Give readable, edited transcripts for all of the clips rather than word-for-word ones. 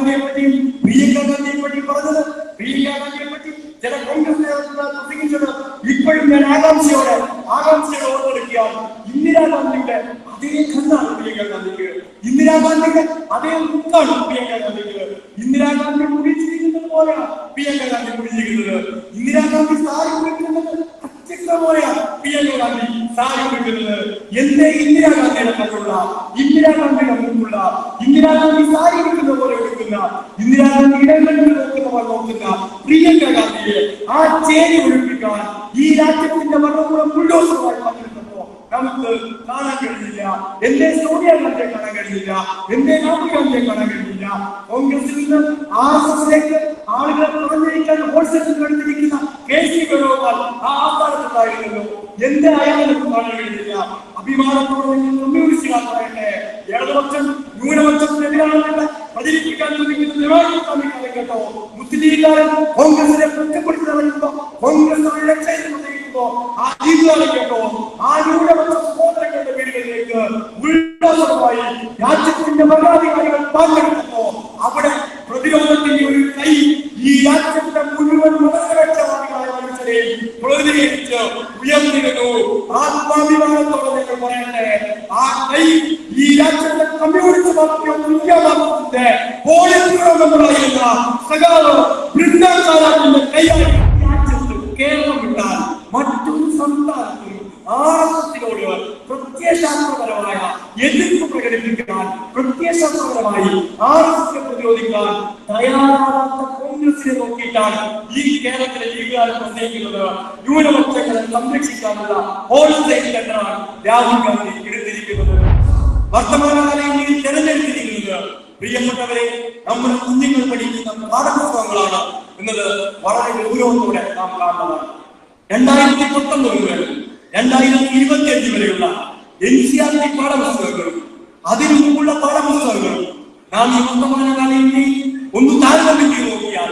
ഗാന്ധിയെ പറ്റിയും പ്രിയങ്ക ഗാന്ധിയെ പറ്റി പറഞ്ഞത്, പ്രിയങ്ക ഗാന്ധിയെ പറ്റി ചില കോൺഗ്രസ് നേതാക്കൾ പ്രസംഗിച്ചത് ഇപ്പോഴും ഞാൻ ആകാംക്ഷയോടെ ഓർത്തെടുക്കുകയാണ്. ഇന്ദിരാഗാന്ധിയുടെ അതേ കണ്ണാണ് പ്രിയങ്ക ഗാന്ധിക്ക്, ഇന്ദിരാഗാന്ധിയുടെ അതേ മുഖാണ് പ്രിയങ്ക ഗാന്ധിക്ക്. ഇന്ദിരാഗാന്ധി കുടിച്ചിരിക്കുന്നത് പോലെയാണ് പ്രിയങ്ക ഗാന്ധി കുടിച്ചിരിക്കുന്നത്. ഇന്ദിരാഗാന്ധി സാരി കുടിക്കുന്നത് പോലെയാണ് പ്രിയങ്ക ഗാന്ധി സാരി കുടിക്കുന്നത്. എന്തേ ഇന്ദിരാഗാന്ധിയുടെ കണ്ണുള്ള, ഇന്ദിരാഗാന്ധിയുടെ മുമ്പുള്ള, ഇന്ദിരാഗാന്ധി സാരി കുടിക്കുന്ന പോലെ എടുക്കുന്ന, ഇന്ദിരാഗാന്ധി ഇടങ്ങളിൽ നോക്കുന്ന പ്രിയങ്ക ഗാന്ധിയെ ആ ചേരി ഒഴിപ്പിക്കാൻ ഈ രാജ്യത്തിന്റെ ഭരണകൂടം ബുൾഡോസറുമായി പങ്കെടുത്തപ്പോ നമുക്ക് കാണാൻ കഴിഞ്ഞില്ല. എന്തേ സോണിയാഗാന്ധിയെ കാണാൻ കഴിഞ്ഞില്ല, എന്തേ രാഹുൽ ഗാന്ധിയെ കാണാൻ കഴിഞ്ഞില്ല. കോൺഗ്രസിൽ നിന്ന് RSSലേക്ക് ആളുകളെ പറഞ്ഞിരിക്കാൻ ഹോൾസെയിൽ എടുത്തിരിക്കുന്ന KC വേണുഗോപാൽ ആ ആസ്ഥാനത്തുണ്ടായിരുന്നല്ലോ, എന്തേ അയാളും കാണാൻ കഴിഞ്ഞില്ല. അഭിമാനത്തോടെ കമ്മ്യൂണിസ്റ്റുകാർ പറയട്ടെ, ഇടതുപക്ഷം ന്യൂനപക്ഷത്തിനെതിരാണെന്ന് പ്രചരിപ്പിക്കാൻ കേട്ടോ. മുസ്ലിം ലീഗുകാരൻ കോൺഗ്രസിനെ കുറ്റപ്പെടുത്തി നടക്കുമ്പോ കോൺഗ്രസ് കേട്ടോ, ആ ലീഗുകാരെ കേട്ടോ, ആ ന്യൂനപക്ഷ സഹോദരങ്ങളുടെ വീടുകളിലേക്ക് ഉൾപ്പെടുമായി രാജ്യത്തിന്റെ ഭരണാധികാരികൾ പാഞ്ഞെടുത്തപ്പോ അവിടെ പ്രതിരോധത്തിന്റെ ഒരു കൈ ഈ രാജ്യത്തിന്റെ മുഴുവൻ മതനിരപേക്ഷവാദികളായ മനുഷ്യരെയും പ്രതിനിധീകരിച്ച് ഉയർന്നിരുന്നു. ആത്മാഭിമാനത്തോടെ നിങ്ങൾ പറയട്ടെ, ആ കൈ ഈ രാജ്യത്തെ കമ്മ്യൂണിസ്റ്റ് പാർട്ടി ഓഫ് ഇന്ത്യ മാർക്സിന്റെ പോളിറ്റ് ബ്യൂറോ മെമ്പറായിരുന്ന സഖാവ് ബൃന്ദാചാര്യന്റെ കൈയായി രാജ്യത്ത് കേരളം വിട്ടാൽ മറ്റൊരു സംസ്ഥാനത്തും RSSനോട് പ്രത്യയശാസ്ത്രപരമായ എതിർപ്പ് പ്രകടിപ്പിക്കാൻ, പ്രത്യയശാസ്ത്രപരമായി RSSനെ പ്രതിരോധിക്കാൻ തയ്യാറാവാത്ത കോൺഗ്രസിനെ നോക്കിയിട്ടാണ് ഈ കേരളത്തിലെ ലീഗുകാർ പ്രസംഗിക്കുന്നത്. ന്യൂനപക്ഷങ്ങളെ സംരക്ഷിക്കാനുള്ള ഹോൾസെയിൽ ടെൻഡറാണ് രാഹുൽ ഗാന്ധി എടുത്തിരിക്കുന്നത്. വർത്തമാനകാല ഇന്ത്യയിൽ തെരഞ്ഞെടുത്തിരിക്കുന്നത് പ്രിയപ്പെട്ടവരെ നമ്മുടെ കുഞ്ഞുങ്ങൾ പഠിക്കുന്ന പാഠപുസ്തകങ്ങളാണ് എന്നത് വളരെ ഗൗരവത്തോടെ നാം കാണുന്നതാണ്. 2019 മുതൽ 2025 വരെയുള്ള NCERT പാഠപുസ്തകങ്ങളും അതിനു മുമ്പുള്ള പാഠപുസ്തകങ്ങളും നാം ഈ വർത്തമാനകാല ഇന്ത്യയിൽ ഒന്ന് താരതമ്യം ചെയ്ത് നോക്കിയാൽ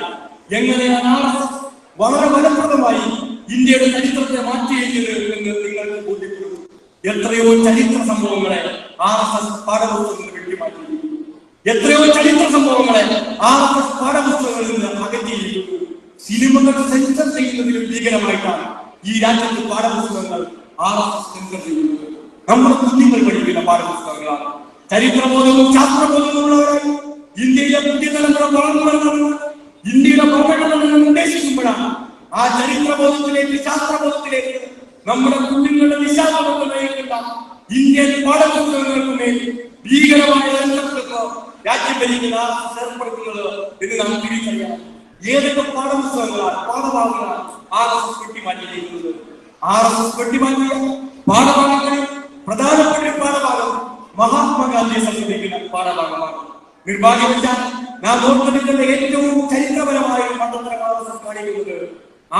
എങ്ങനെയാണ് RSS വളരെ ഫലപ്രദമായി ഇന്ത്യയുടെ ചരിത്രത്തെ മാറ്റിയിരിക്കുന്നത് എന്ന് നിങ്ങൾക്ക് ബോധ്യപ്പെടും. എത്രയോ ചരിത്ര സംഭവങ്ങളെ RSS പാഠപുസ്തകങ്ങൾ വെട്ടിമാറ്റിയിരിക്കുന്നു. എത്രയോ ചരിത്ര സംഭവങ്ങളെ RSS പാഠപുസ്തകങ്ങളിൽ നിന്ന് അകറ്റിയിരിക്കുന്നു. സിനിമകൾ സെൻസർ ചെയ്യുന്നതിലും ഭീകരമായിട്ടാണ് ഈ രാജ്യത്ത് പാഠപുസ്തകങ്ങൾ RSS സെൻസർ ചെയ്യുന്നത്. നമ്മുടെ കുഞ്ഞുങ്ങൾ പഠിക്കുന്ന പാഠപുസ്തകങ്ങളാണ്. ചരിത്രബോധവും ശാസ്ത്രബോധവുമുള്ളവരായി ഇന്ത്യയിലെ പുതിയ തലമുറ വളർന്നു വരുന്നത് ഇന്ത്യയുടെ ഭരണഘടന നിർദ്ദേശിക്കുമ്പോഴാണ് ആ ചരിത്രബോധത്തിലേക്ക്, ശാസ്ത്രബോധത്തിലേക്ക് നമ്മുടെ കുഞ്ഞുങ്ങളുടെ വിശാലബോധം നയിക്കുന്ന ഇന്ത്യൻ പാഠപുസ്തകങ്ങൾക്ക് മേൽ ഭീകരമായ രാജ്യം ഭരിക്കുന്ന RSS ഏർപ്പെടുത്തുന്നത് എന്ന് നാം തിരിച്ചറിയണം. ഏതൊക്കെ പാഠപുസ്തകങ്ങളാണ്, പാഠഭാഗങ്ങളാണ് RSS വെട്ടിമാറ്റിയിരിക്കുന്നത്. RSS വെട്ടിമാറ്റിയ പാഠഭാഗങ്ങളിൽ പ്രധാനപ്പെട്ട പാഠഭാഗം മഹാത്മാഗാന്ധിയെ സംബന്ധിക്കുന്ന പാഠഭാഗമാണ്. നിർഭാഗ്യവശാൽ നാം ഓർമ്മയുടെ ഏറ്റവും ചരിത്രപരമായ മണ്ഡലമാണ് RSS കാണിക്കുന്നത്.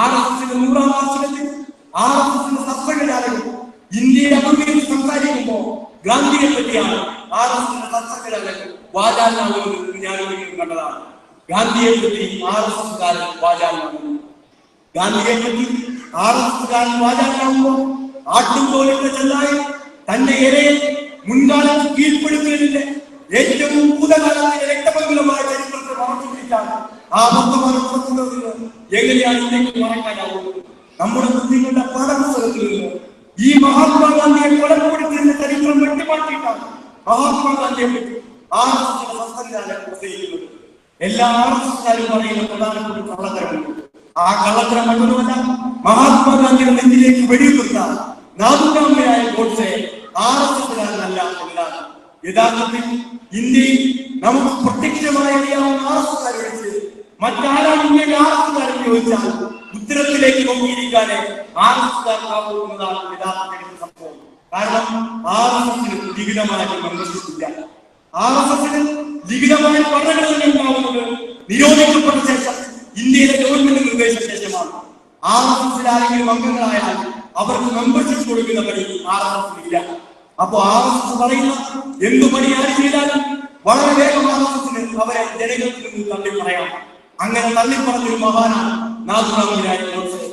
RSSന്റെ 100ാം വാർഷികത്തിൽ RSSന്റെ സത്സംഗജാലകം ഇന്ത്യയെ അഭിമുഖീകരിച്ച് സംസാരിക്കുമ്പോൾ ഗാന്ധിയെ പറ്റിയാണ് RSSന്റെ സത്സംഗജാലകം വാചാലനാകുന്നത് ഞാൻ ഒരിക്കലും കണ്ടതാണ്. ഗാന്ധിയെ പറ്റി RSSകാരൻ വാചാലനാകുന്നു. ഗാന്ധിയെ പറ്റി RSSകാരൻ വാചാലനാകുമ്പോൾ ആട്ടുംതോലിന്റെ ചെന്നായി തന്റെ ഇരയെ മുൻകാലത്ത് കീഴ്പ്പെടുത്തിയതിന്റെ ഏറ്റവും ഭൂതകാലത്തിന്റെ രക്തപങ്കുലമായ ചരിത്രത്തെ മറച്ചു പിടിച്ചാണ് ആ വർത്തമാനം നടത്തുന്നതിന് എങ്ങനെയാണ് ഇന്ത്യക്ക് മറക്കാനാവുന്നത്? നമ്മുടെ കുഞ്ഞുങ്ങളുടെ പാഠപുസ്തകത്തിൽ നിന്ന് ഈ മഹാത്മാഗാന്ധിയെ കൊലപ്പെടുത്തിയതിന്റെ ചരിത്രം വെട്ടിമാറ്റിയിട്ടാണ് മഹാത്മാഗാന്ധിയെ പറ്റി RSSന്റെ സംസ്ഥാനം പ്രസംഗിക്കുന്നത്. എല്ലാ RSSകാരും പറയുന്ന പ്രധാനപ്പെട്ട കള്ളത്തരമുണ്ട്. ആ കള്ളത്തരം മറ്റൊന്നുമല്ല, മഹാത്മാഗാന്ധിയുടെ നെഞ്ചിലേക്ക് വെടിയുതിർത്ത നാദുരാമനായ ഗോഡ്സെ RSSകാരനല്ല എന്നാണ്. യഥാർത്ഥത്തിൽ ഇന്ത്യയിൽ നമുക്ക് പ്രത്യക്ഷമായി അറിയാവുന്ന RSSകാർ വിളിച്ച് മറ്റാരാണ് ഇന്ത്യയിൽ RSSകാരൻ ചോദിച്ചാൽ ഉത്തരത്തിലേക്ക് നോക്കിയിരിക്കാനേ RSSകാർക്കാവുന്നതാണ് യഥാർത്ഥത്തിൽ സംഭവം. കാരണം RSSന് ലിഖിതമായ മെമ്പർഷിപ്പ് ഇല്ല. RSSന് ലിഖിതമായ പഠനങ്ങൾ ഉണ്ടാവുന്നത് നിരോധിക്കപ്പെട്ട ശേഷം ഇന്ത്യയിലെ ഗവൺമെന്റ് നിർദ്ദേശ ശേഷമാണ്. RSSൽ ആരെങ്കിലും അംഗങ്ങളായാൽ അവർക്ക് മെമ്പർഷിപ്പ് കൊടുക്കുന്ന പണി RSSന് ഇല്ല. അപ്പൊ RSS പറയുന്ന എന്തു പണി ആര് ചെയ്താലും വളരെ വേഗം RSSന് അവരെ ജനങ്ങൾക്ക് നിന്ന് തള്ളി പറയാം. അങ്ങനെ തള്ളി പറഞ്ഞൊരു മഹാനാണ് നാഥുറാം ഗിരാരി ഗോഡ്സെ.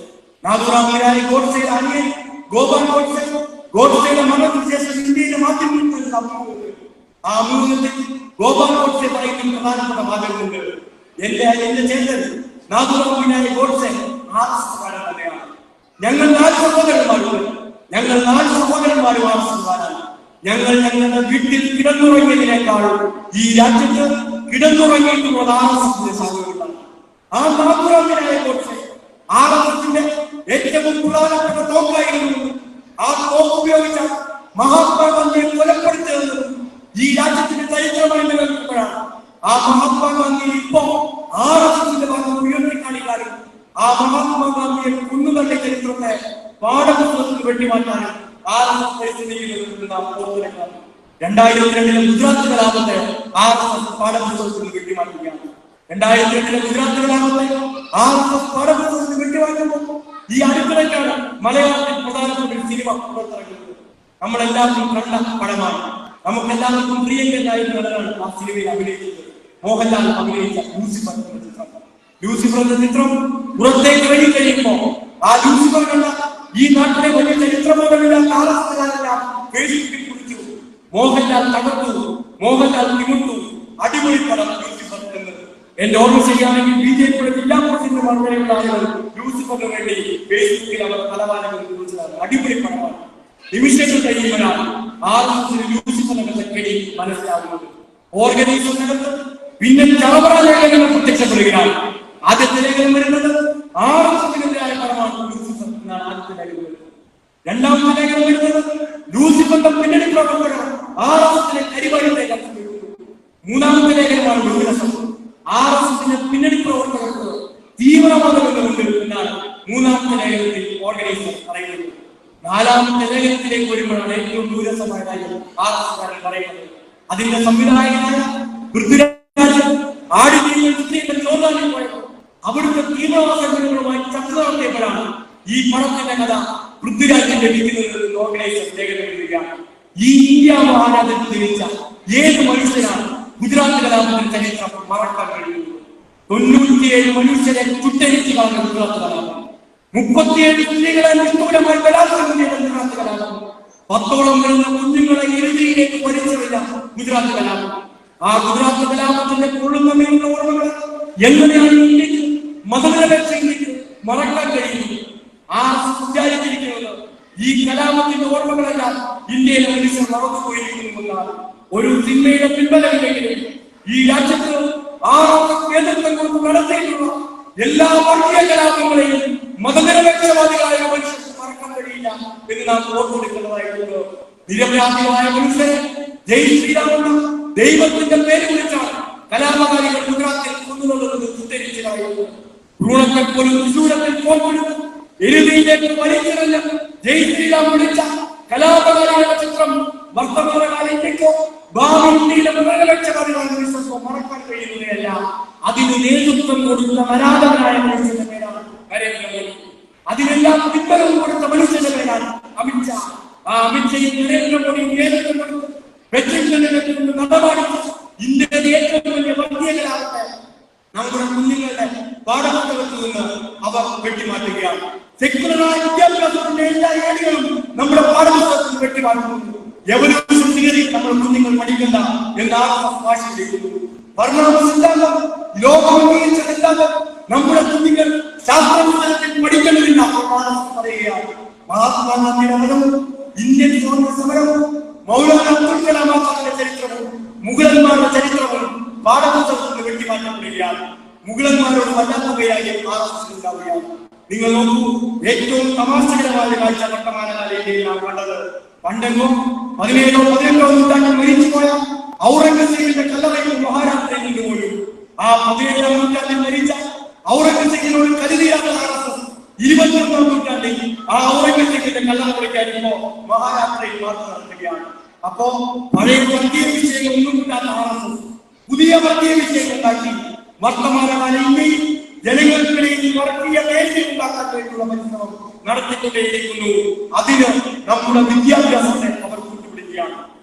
നാഥുറാം ഗിരാരി ഗോഡ്സെയുടെ അനിയൻ ഗോപാൽ ഗോഡ്സെ ഗോഡ്സെയുടെ മരണത്തിന് ശേഷം ഇന്ത്യയിലെ മാധ്യമങ്ങൾക്ക് സംഭവമുണ്ട്. ആ അഭിമുഖത്തിൽ ഗോപാൽ ഗോഡ്സെ പറയുന്ന പ്രധാനപ്പെട്ട വാദങ്ങളുണ്ട്. എന്റെ ചേട്ടൻ നാഥുറാം വിനായക് ഗോഡ്സെ RSS തന്നെയാണ്. ഞങ്ങൾ 4 സഹോദരന്മാരുണ്ട്. ഞങ്ങൾ 4 സഹോദരന്മാരും RSS. ഞങ്ങൾ ഞങ്ങളുടെ വീട്ടിൽ കിടന്നുറങ്ങിയതിനേക്കാൾ ഈ രാജ്യത്ത് കിടന്നുറങ്ങിയിട്ടുള്ളത് RSS സാധ്യതകളാണ്. ആ നാഥുറാം വിനായക് ഗോഡ്സെ RSSന്റെ ഏറ്റവും പ്രധാനപ്പെട്ട തോക്കായിരുന്നു. ആ തോക്ക് ഉപയോഗിച്ച മഹാത്മാഗാന്ധിയെ കൊലപ്പെടുത്തിയത് ഈ രാജ്യത്തിന്റെ ചരിത്രമായി നിലനിൽക്കുമ്പോഴാണ്. ആ മഹാത്മാഗാന്ധി ഇപ്പോ RSSന്റെ ഭാഗം ഉയർത്തിക്കാണിക്കാനും ആ മഹാത്മാഗാന്ധിയെ കൊന്നുതള്ളിയ ചരിത്രത്തെ പാഠപുസ്തകത്തിൽ വെട്ടിമാറ്റാനും RSS പരിസ്ഥിതിയിൽ നാം ഓർത്തിരിക്കണം. 2002 ഗുജറാത്ത് കലാപത്തെ RSS പാഠപുസ്തകത്തിൽ വെട്ടിമാറ്റുകയാണ്. 2002 ഗുജറാത്ത് കലാപത്തെ RSS പാഠപുസ്തകത്തിൽ വെട്ടിമാറ്റുമ്പോൾ ഈ അടുത്തിടയ്ക്കാണ് മലയാളത്തിൽ പ്രധാനപ്പെട്ട ഒരു സിനിമ പുറത്തിറങ്ങുന്നത്. നമ്മളെല്ലാവർക്കും കണ്ട പടമാണ്. നമുക്കെല്ലാവർക്കും പ്രിയങ്കരനായിരുന്ന നടനാണ് ആ സിനിമയിൽ അഭിനയിച്ചത്. മോഹൻലാൽ അഭിനയിച്ച ലൂസിഫർ എന്ന ചിത്രം. ലൂസിഫർ എന്ന ചിത്രം പുറത്തേക്ക് വഴി കഴിയുമ്പോൾ ആ ലൂസിഫർ കണ്ട ഈ നാട്ടിലെ വലിയ ചരിത്രബോധമില്ലാത്ത RSSകാരെല്ലാം ഫേസ്ബുക്കിൽ കുറിച്ചു. മോഹൻലാൽ തകർത്തു, മോഹൻലാൽ തിമിർത്തു, അടിപൊളി പടം ലൂസിഫർ എന്ന്. എന്റെ ഓർമ്മ ശരിയാണെങ്കിൽ BJP ജില്ലാ പ്രസിഡന്റ് ഉൾപ്പെടെയുള്ള ആളുകൾ ലൂസിഫറിന് വേണ്ടി ഫേസ്ബുക്കിൽ അവർ തലവാനങ്ങൾ കുറിച്ചതാണ്. അടിപൊളി പടമാണ്. നിമിഷങ്ങൾ കഴിയുമ്പോഴാണ് RSSന് ലൂസിഫർ എന്ന കെടി മനസ്സിലാവുന്നത്. ഓർഗനൈസേഷനകത്ത് പിന്നെ ചറപറ ലേഖനങ്ങൾ പ്രത്യക്ഷപ്പെടുകയാണ്. ആദ്യത്തെ ലേഖനം വരുന്നത് RSSനെതിരായ പടമാണ് ലൂസിഫർ എന്നാണ് ആദ്യത്തെ ലേഖനം വരുന്നത്. രണ്ടാമത്തെ ലേഖനം വരുന്നത് ലൂസിഫറിന്റെ പിന്നണി പ്രവർത്തകർ RSSനെ കരിവാരിലേക്ക് അർത്ഥം. മൂന്നാമത്തെ ലേഖനമാണ് ലൂസിഫർ RSSന്റെ പിന്നണി പ്രവർത്തകർക്ക് തീവ്രവാദമുണ്ട് എന്നാണ് മൂന്നാമത്തെ ലേഖനത്തിൽ ഓർഗനൈസർ പറയുന്നത്. നാലാമത്തെ ലേഖനത്തിലേക്ക് വരുമ്പോഴാണ് ഏറ്റവും ദൂരസ്ഥമായ കാര്യം RSSകാരൻ പറയുന്നത്. അതിന്റെ സംവിധായകനായ പൃഥ്വിരാജ് ആടുജീവിതത്തിന്റെ ചോദാനിൽ പോയപ്പോൾ അവിടുത്തെ തീവ്രവാദ സംഘടനകളുമായി ചർച്ച നടത്തിയപ്പോഴാണ് ഈ പടത്തിന്റെ കഥ പൃഥ്വിരാജിന്റെ വിധിക്കുന്നത് ഓർഗനൈസർ ലേഖനം എഴുതുകയാണ്. ഈ ഇന്ത്യ മഹാരാജ്യത്ത് ജനിച്ച ഏത് മനുഷ്യനാണ് ഗുജറാത്ത് കലാപത്തിന്റെ ചരിത്രം മറക്കാൻ കഴിയുന്നത്? 97 മനുഷ്യരെ ചുട്ടരിച്ചു കാണുന്ന ഗുജറാത്ത് കലാപം, 37 സ്ത്രീകളെ നിഷ്ഠൂരമായി ബലാത്സംഗം ചെയ്ത ഗുജറാത്ത് കലാപം, 10ഓളം വരുന്ന കുഞ്ഞുങ്ങളെ എഴുതിയിലേക്ക് വലിച്ചെറിഞ്ഞ ഗുജറാത്ത് കലാപം. ആ ഗുജറാത്ത് കലാപത്തിന്റെ കൊള്ളുന്ന ഓർമ്മകൾ എങ്ങനെയാണ് ഇന്ത്യക്ക് മതനിരപേക്ഷ ഇന്ത്യക്ക് മറക്കാൻ കഴിയുന്നത്? വിചാരിച്ചിരിക്കുന്നത് ഈ കലാപത്തിന്റെ ഓർമ്മകളെല്ലാം ഇന്ത്യയിലെ മനുഷ്യർ മറന്നുപോയിരിക്കുന്നുവെന്നാണ്. ഒരു സിനിമയുടെ പിൻബലമില്ലെങ്കിലും ഈ രാജ്യത്ത് നേതൃത്വം കൊണ്ട് നടത്തിയിട്ടുള്ള എല്ലാ വർഗീയ കലാപങ്ങളെയും മതനിരപേക്ഷവാദികളായ മനുഷ്യർക്ക് മറക്കാൻ കഴിയില്ല എന്ന് നാം ഓർമ്മിക്കേണ്ടതായിട്ടുണ്ട്. നിരപരാധികളായ മനുഷ്യരെ ജയ് ശ്രീരാമെന്ന ദൈവത്തിന്റെ പേര് വിളിച്ചാണ് കലാപകാരികൾ ഗുജറാത്തിൽ കൊന്നുകൊള്ളുന്നത് ഉദ്ധരിച്ചതായിരുന്നു. ഭ്രൂണത്തെ പോലും തൃശൂരത്തിൽ പോലും എരുതിയിലേക്ക് വലിച്ചെറിഞ്ഞ് ജയ് ശ്രീരാം വിളിച്ച കലാപകാരികളുടെ ചിത്രം വർത്തമാനകാല ഇന്ത്യക്കോ ഭാവി ഇന്ത്യയിലെ മതനിരപേക്ഷവാദികളുടെ വിശ്വാസം മറക്കാൻ കഴിയുന്നതല്ല. അതിന് നേതൃത്വം കൊടുത്ത പരാതനായ മനുഷ്യന്റെ പേരാണ് നരേന്ദ്രമോദി. അതിനെല്ലാം പിൻബലം കൊടുത്ത മനുഷ്യന്റെ പേരാണ് അമിത്ഷാ. ആ അമിത്ഷയും നരേന്ദ്രമോദിയും നേതൃത്വം കൊടുത്ത് വെച്ചിട്ടുണ്ട് നടപാടിച്ച് ഇന്ത്യയുടെ ഏറ്റവും വലിയ വർഗീയകലാപത്തെ നമ്മുടെ കുഞ്ഞുങ്ങളുടെ പാഠപുസ്തകത്തിൽ നിന്ന് അവർ വെട്ടിമാറ്റുകയാണ്. സെക്യുലറായ വിദ്യാഭ്യാസത്തിന്റെ എല്ലാ ഏടുകളും നമ്മുടെ പാഠപുസ്തകത്തിൽ വെട്ടിമാറ്റുന്നു. എവല്യൂഷൻ തിയറി നമ്മുടെ കുഞ്ഞുങ്ങൾ പഠിക്കണ്ട എന്നാണ് ഭാഷയിലേക്ക് വർണ്ണാമ സിദ്ധാന്തം, ലോകം അംഗീകരിച്ച സിദ്ധാന്തം നമ്മുടെ കുഞ്ഞുങ്ങൾ ശാസ്ത്രപുസ്തകത്തിൽ പഠിക്കണമെന്ന പറയുകയാണ്. മഹാത്മാഗാന്ധിയുടെ മതവും ഇന്ത്യൻ സ്വാതന്ത്ര്യ സമരവും മൗലാന അബ്ദുൽ കലാം ആസാദിന്റെ ചരിത്രവും മുഗളന്മാരുടെ ചരിത്രവും പാഠപുസ്തകത്തിൽ വെട്ടിമാറ്റപ്പെടുകയാണ്. മുഗളന്മാരോട് വല്ലാത്ത പേരായി RSS ഉണ്ടാവുകയാണ്. നിങ്ങൾ നോക്കൂ, ഏറ്റവും തമാശകരമായ കാഴ്ച വർത്തമാനകാല ഇന്ത്യയിൽ നാം കണ്ടത് പണ്ടെങ്ങോ 17ഓ 18ഓ നൂറ്റാണ്ടിൽ മരിച്ചുപോയ ഔറംഗസീബിന്റെ കല്ലറയിൽ മഹാരാഷ്ട്രയിൽ നിന്നുപോലും ആ 17ആം നൂറ്റാണ്ടിൽ മരിച്ച ഔറംഗസീബിനോട് കരുതിയാത്ത RSS 21ആം നൂറ്റാണ്ടിൽ ആ ഔറംഗസീബിന്റെ കല്ലറ പൊളിക്കാനിപ്പോ മഹാരാഷ്ട്രയിൽ മാത്രം നടത്തുകയാണ്. അപ്പോ പഴയ വർഗീയ വിഷയങ്ങൾ ഒന്നും കിട്ടാത്ത RSS പുതിയ വർഗീയ വിഷയങ്ങൾ ഉണ്ടാക്കി വർത്തമാനകാല ഇന്ത്യയിൽ ജനങ്ങൾക്കിടയിൽ വർഗീയ ദേശീയ ഉണ്ടാക്കാൻ വേണ്ടിയുള്ള പരിശ്രമം നടത്തിക്കൊണ്ടേയിരിക്കുന്നു. അതിന് നമ്മുടെ വിദ്യാഭ്യാസത്തെ അവർ കൂട്ടുപിടിക്കുകയാണ്.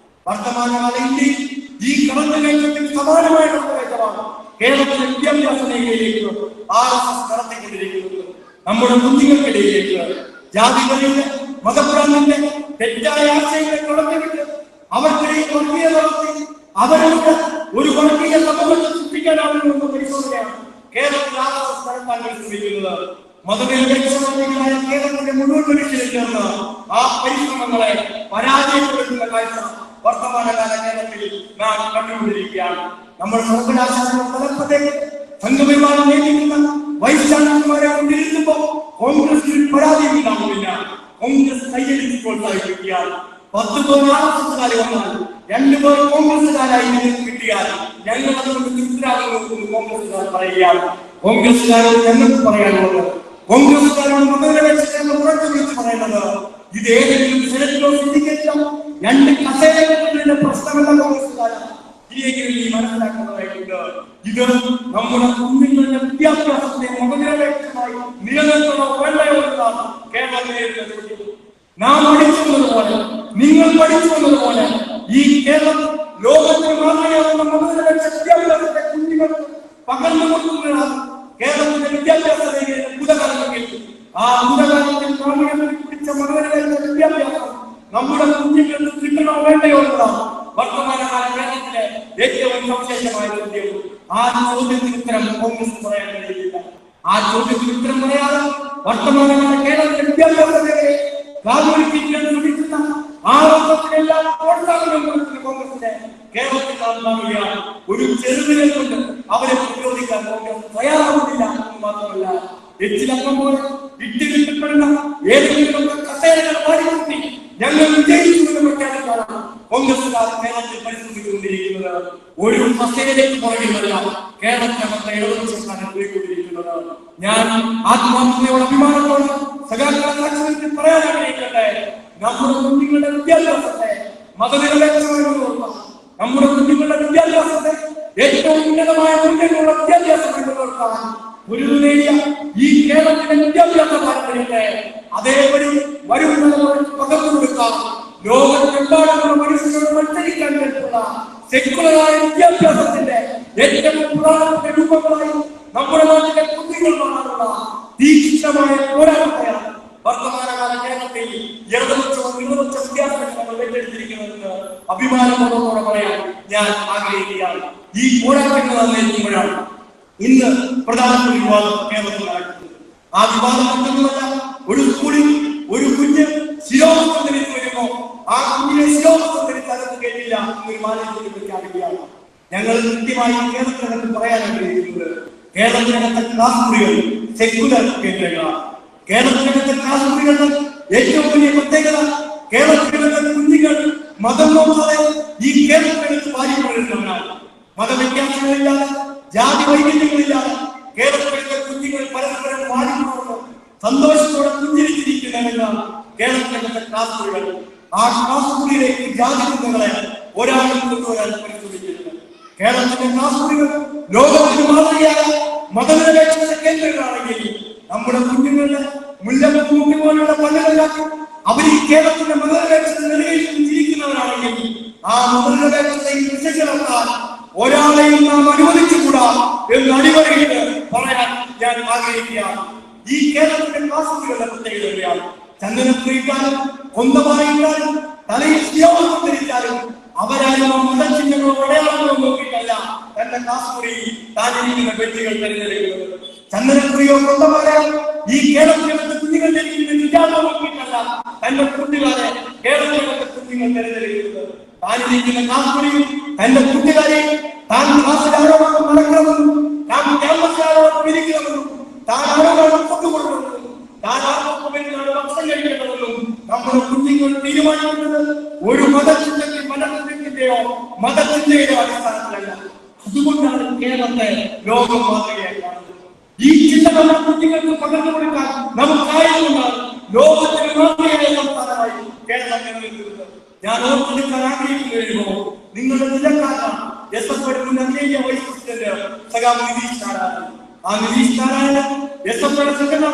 വർത്തമാനകാല ഇന്ത്യയിൽ ഈ കടന്നുകയറ്റത്തിൽ സമാനമായ കടന്നുകയറ്റമാണ് കേരളത്തിലെ വിദ്യാഭ്യാസ മേഖലയിലേക്ക് RSS നടത്തിക്കൊണ്ടിരിക്കുന്നത്. നമ്മുടെ കുഞ്ഞുങ്ങൾക്കിടയിലേക്ക് ജാതികളുടെ മതഭ്രാന്തിന്റെ തെറ്റായ ആശയങ്ങളെ കടന്നുവിട്ട് അവർക്കിടയിൽ വർഗീയ വളർത്തി അവരുടെ ഒരു വർഗീയ സമൂഹത്തെ സൃഷ്ടിക്കാനാവുന്ന പരിശോധനയാണ് കേരളത്തിൽ RSS നടത്താൻ ശ്രമിക്കുന്നത്. മതനിരപേക്ഷമായ കേരളത്തിന്റെ മുഴുവൻ മനുഷ്യരിൽ ചേർന്ന് ആ പരിശ്രമങ്ങളെ പരാജയപ്പെടുത്തുന്ന കാഴ്ച വർത്തമാനകാല കേരളത്തിൽ നാം കണ്ടുകൊണ്ടിരിക്കുകയാണ്. നമ്മൾ സർവകലാശാല തലപ്പത്തേക്ക് സംഘപരിവാരം നേരിടുന്ന വൈസ് ചാൻസലർമാരെ കൊണ്ടിരിക്കുമ്പോൾ കോൺഗ്രസിൽ പരാജയം ഉണ്ടാകുന്നില്ല. കോൺഗ്രസ് കൈയടിച്ച് പ്രോത്സാഹിപ്പിക്കുകയാണ്. 10 പേർ RSSകാരെ വന്നാൽ 2 പേർ കോൺഗ്രസുകാരായി കിട്ടിയാൽ ഞങ്ങൾ അതുകൊണ്ട് തൃപ്തരാകുന്നു കോൺഗ്രസുകാർ പറയുകയാണ്. കോൺഗ്രസുകാരോട് ഞങ്ങൾക്ക് പറയാനുള്ളത്, കോൺഗ്രസുകാരോട് മതനിരപേക്ഷതയെന്ന് ഉറച്ചു വിളിച്ച് പറയുന്നത്, ഇത് ഏതെങ്കിലും സെനറ്റിലോ സിൻഡിക്കേറ്റിലോ 2 കസേരകളുടെ പ്രശ്നമല്ല കോൺഗ്രസുകാരാണ്. ഇനിയെങ്കിലും ഈ മനസ്സിലാക്കുന്നതായിട്ടുണ്ട്. ഇത് നമ്മുടെ കുഞ്ഞുങ്ങളുടെ വിദ്യാഭ്യാസത്തെ മതനിരപേക്ഷമായി നിലനിർത്തണോ വേണ്ടയോ എന്നതാണ് കേരളം നേരിടുന്നത്. നാം പഠിച്ചുവന്നതുപോലെ, നിങ്ങൾ പഠിച്ചുവന്നതുപോലെ ഈ കേരളം ലോകത്തിന് മാതൃകയാവുന്ന മതനിരപേക്ഷ വിദ്യാഭ്യാസത്തെ കുഞ്ഞുങ്ങൾക്ക് പകർന്നു കൊടുക്കുന്നതാണ് കേരളത്തിന്റെ വിദ്യാഭ്യാസ മേഖലയിലെ പുതകാലങ്ങളിൽ. ആ പുതകാലത്തിൽ പ്രാമുഖ്യം പിടിച്ച മതനിരപേക്ഷ വിദ്യാഭ്യാസം നമ്മുടെ കുഞ്ഞുങ്ങൾക്ക് കിട്ടണോ വേണ്ടയോ എന്നതാണ് വർത്തമാനകാല കേരളത്തിലെ ഏറ്റവും സവിശേഷമായ ചോദ്യം. ആ ചോദ്യത്തിന് ഉത്തരം കോൺഗ്രസ് പറയാൻ കഴിയില്ല. ആ ചോദ്യത്തിന് ഉത്തരം പറയാതെ വർത്തമാനകാല കേരളത്തിലെ വിദ്യാഭ്യാസ മേഖലയെ രാജവൽക്കരിക്കാൻ ശ്രമിക്കുന്ന ആരോപണത്തിനെല്ലാം പ്രോത്സാഹനം കൊടുക്കുന്ന കോൺഗ്രസിന്റെ കേരളത്തിൽ നാം ഒരു ചെറുതിനെ കൊണ്ട് അവരെ പ്രതിരോധിക്കാൻ കോൺഗ്രസ് തയ്യാറാവുന്നില്ല എന്ന് മാത്രമല്ല, എച്ചിലപ്പം പോലെ ഇട്ടിരിക്കപ്പെടുന്ന ഏതെങ്കിലും കസേരകൾ വാരിക്കൂട്ടി ഞങ്ങൾ വിജയിച്ചു എന്ന് പ്രഖ്യാപിക്കാനാണ് കോൺഗ്രസുകാർ കേരളത്തിൽ പരിശ്രമിച്ചുകൊണ്ടിരിക്കുന്നത്. ഒരു കസേരയ്ക്ക് പുറകിലല്ല കേരളത്തിനകത്തെ ഇടതുപക്ഷക്കാരൻ പോയിക്കൊണ്ടിരിക്കുന്നത്. ഞാൻ ആത്മാർത്ഥതയോടെ അഭിമാനത്തോടെ സഖാക്കളെ പറയാൻ ആഗ്രഹിക്കട്ടെ, നമ്മുടെ കുഞ്ഞുങ്ങളുടെ വിദ്യാഭ്യാസത്തെ മതനിരപേക്ഷമായി നോക്കാം. നമ്മുടെ കുഞ്ഞുങ്ങളുടെ വിദ്യാഭ്യാസത്തെ ഏറ്റവും ഉന്നതമായ മൂല്യങ്ങളുള്ള വിദ്യാഭ്യാസം നോക്കാം. ഒരു നേടിയ ഈ കേരളത്തിലെ വിദ്യാഭ്യാസ പാരമ്പര്യത്തെ അതേപടി വരുന്ന പകർന്നു കൊടുക്കാം. ലോകത്തെമ്പാടുമുള്ള മനുഷ്യരോട് മത്സരിക്കാൻ വേണ്ടിയുള്ള സെക്കുലറായ വിദ്യാഭ്യാസത്തിന്റെ ഏറ്റവും പ്രധാനപ്പെട്ട രൂപങ്ങളായി നമ്മുടെ നാട്ടിലെ കുട്ടികൾ മാറാനുള്ള തീക്ഷ്ണമായ പോരാട്ടത്തെയാണ് വർത്തമാനകാല കേരളത്തിൽ ഇടതുപക്ഷവും ഇടതുപക്ഷ വിദ്യാഭ്യാസങ്ങൾ ഏറ്റെടുത്തിരിക്കുന്നതെന്ന് അഭിമാനപൂർവ്വത്തോടെ പറയാൻ ഞാൻ ആഗ്രഹിക്കുകയാണ്. ഈ പോരാട്ടങ്ങൾ നയിക്കുമ്പോഴാണ് ഇന്ന് പ്രധാനപ്പെട്ട വിവാദം കേരളത്തിൽ നടക്കുന്നത്. ആ വിവാദം മറ്റൊന്നുമല്ല, ഒരു സ്കൂളിൽ ഒരു കുഞ്ഞ് ശിരോവസ്ത്രം ധരിച്ചു വരുമ്പോ ആ കുഞ്ഞിനെ ശിരോവസ്ത്രം ധരിച്ച് അകത്ത് കേട്ടില്ല എന്നൊരു മാനേജ്മെന്റ് പ്രഖ്യാപിക്കുകയാണ്. ഞങ്ങൾ കൃത്യമായി കേരളത്തിനകത്ത് പറയാൻ ആഗ്രഹിക്കുന്നത്, കേരളത്തിനകത്തെ ക്ലാസ് മുറികൾ സെക്കുലർ കേന്ദ്രങ്ങളാണ്. കേരളത്തിനകത്തെ ക്ലാസ് മുറികളുടെ ഏറ്റവും വലിയ പ്രത്യേകത, കേരളത്തിനകത്തെ കുഞ്ഞുങ്ങൾ മതം നോക്കാതെ ഈ കേരളത്തിനകത്ത് പാലിക്കൊണ്ടിരുന്നവരാണ്. മതവ്യത്യാസങ്ങളില്ലാതെ ജാതി വൈകല്യങ്ങളില്ലാതെ കേരളത്തിലെ കുഞ്ഞുങ്ങൾ പരസ്പരം മാറിക്കൊടുക്കുന്നു സന്തോഷത്തോടെ പുഞ്ചിരിച്ചിരിക്കുന്നതെന്നാണ് കേരളത്തിലെ ക്ലാസ് മുറികൾ. ആ ക്ലാസ് മുറിയിലേക്ക് ജാതി ചിന്തകളെ ഒരാളും കൊണ്ടുവരാൻ പരിശ്രമിക്കുന്നത്. കേരളത്തിലെ ക്ലാസ് മുറികൾ ലോകത്തിന് മാതൃകയായ മതനിരപേക്ഷ കേന്ദ്രങ്ങളാണെങ്കിൽ നമ്മുടെ കുഞ്ഞുങ്ങളുടെ മുല്ലപ്പൂട്ടി പോലുള്ള പള്ളികളിലാക്കി അവർ ഈ കേരളത്തിന്റെ മതനിരപേക്ഷ നിലയിൽ ജീവിക്കുന്നവരാണെങ്കിൽ ആ മതനിരപേക്ഷതയിൽ വിശേഷണത്താൽ ഒരാളെയും നാം അനുവദിച്ചുകൂടാ എന്ന് അടിവരയിട്ട് പറയാൻ ഞാൻ ആഗ്രഹിക്കുകയാണ്. ഈ കേരളത്തിന്റെ ക്ലാസുകളുടെ പ്രത്യേകതയാണ്, ചന്ദനത്തിരിക്കാനും കൊന്തമായിട്ടാലും തലയിൽ ശിരോവസ്ത്രം ധരിച്ചാലും അവരാരും മതചിഹ്നങ്ങളോ അടയാളങ്ങളോ നോക്കിയിട്ടല്ല തന്റെ ക്ലാസ് മുറി താനിരിക്കുന്ന വ്യക്തികൾ തിരഞ്ഞെടുക്കുന്നത്. ചന്ദനക്കുറിയോ കൊണ്ടമാരാൽ ഈ കേരളത്തിലെ കുഞ്ഞുങ്ങൾ ധരിക്കുന്ന വിചാരം നോക്കിയിട്ടല്ല തന്റെ കുട്ടികളെ കേരളത്തിലെ കുഞ്ഞുങ്ങൾ തിരഞ്ഞെടുക്കുന്നത്. താനിരിക്കുന്ന ക്ലാസ് മുറിയും തന്റെ കുട്ടികളെ താൻ ക്ലാസ്സിലാരോടൊപ്പം നടക്കണമെന്നും താൻ ക്യാമ്പസിലാരോടൊപ്പം ഇരിക്കണമെന്നും താൻ ആരോടൊപ്പം കൊണ്ടുകൊടുക്കണമെന്നും താൻ ആരോടൊപ്പം ഭക്ഷണം കഴിക്കണമെന്നും നമ്മുടെ കുഞ്ഞുങ്ങൾ തീരുമാനിക്കുന്നത് ഒരു മതത്തിന്റെയോ മതത്തിന്റെയോ അടിസ്ഥാനത്തിലല്ല. അതുകൊണ്ടാണ് കേരളത്തെ ലോകം മാതൃകയായി കാണുന്നത്. ഈ ചിന്തകൾ കുഞ്ഞുങ്ങൾക്ക് പകർന്നു കൊടുക്കാൻ നമുക്കായതുകൊണ്ടാണ് ലോകത്തിന് മാതൃകയായ സംസ്ഥാനമായി കേരളം നിലനിൽക്കുന്നത്. ഞാൻ ഓർത്തെടുക്കാൻ ആഗ്രഹിക്കുന്നു, നിങ്ങളുടെ നിലക്കാരാണ് SFയുടെ അഖിലേന്ത്യാ വൈസ് പ്രസിഡന്റ് സഖാവ് നിതീഷ് നാരായണൻ. ആ നിതീഷ് നാരായണൻ SFയുടെ സംഘടനാ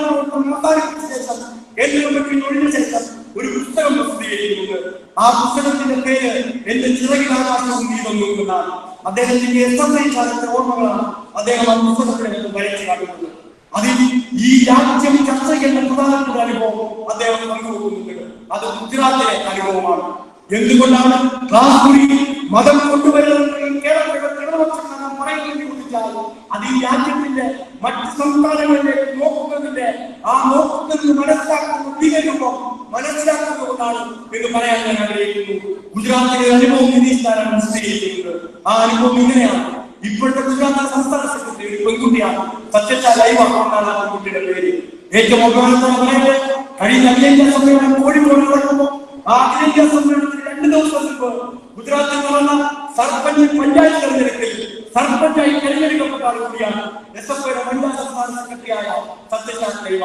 ശേഷം കേന്ദ്ര കമ്മിറ്റിയിൽ ഒഴിഞ്ഞ ശേഷം ഒരു പുസ്തകം പ്രസിദ്ധീകരിക്കുന്നത്. ആ പുസ്തകത്തിന്റെ പേര് എന്റെ ചിറകിലാകാശവും നീതൊന്നും എന്നാണ്. അദ്ദേഹത്തിന്റെ SFI കാലത്തെ ഓർമ്മകളാണ് അദ്ദേഹം ആ പുസ്തകത്തിനകത്ത് വരച്ചു കാട്ടുന്നത്. അതിൽ ഈ രാജ്യം ചർച്ച ചെയ്യുന്ന പ്രധാനപ്പെട്ട അനുഭവം അദ്ദേഹം പങ്കുവെക്കുന്നുണ്ട്. അത് ഗുജറാത്തിലെ അനുഭവമാണ്. എന്തുകൊണ്ടാണ് ക്ലാസ് മുറിയിൽ മതം കൊണ്ടുവരുന്നത് ഈ രാജ്യത്തിന്റെ മറ്റ് സംസ്ഥാനങ്ങളിലേക്ക് നോക്കുന്നതിന്റെ ആ നോക്കുന്നത് മനസ്സിലാക്കുന്ന വികരൂപം മനസ്സിലാക്കുന്നതുകൊണ്ടാണ് എന്ന് പറയാൻ ഞാൻ ആഗ്രഹിക്കുന്നു. ഗുജറാത്തിലെ അനുഭവം നിതീഷ് നിശ്ചയിച്ചിട്ടുണ്ട്. ആ അനുഭവം ഇങ്ങനെയാണ്. ഇപ്പോഴത്തെ ഗുജറാത്ത് സംസ്ഥാന സെക്രട്ടറി ഒരു പെൺകുട്ടിയാണ്, സത്യശാ ലൈവ എന്നാണ് ആ പെൺകുട്ടിയുടെ പേര്. ഏറ്റവും അഭിമാനത്തോടെ പറയുന്നത്, കഴിഞ്ഞ അഖിലേന്ത്യാ സമ്മേളനം കോഴിക്കോട് നടക്കുമ്പോൾ ആ അഖിലേന്ത്യാ സമ്മേളനത്തിന് 2 ദിവസം മുമ്പ് ഗുജറാത്തിൽ നടന്ന സർപഞ്ച് പഞ്ചായത്ത് തെരഞ്ഞെടുപ്പിൽ സർപഞ്ചായി തെരഞ്ഞെടുക്കപ്പെട്ട ആൾ കൂടിയാണ് എസ്എഫ്ഐയുടെ വനിതാ സംസ്ഥാന സെക്രട്ടറിയായ സത്യശാ ലൈവ.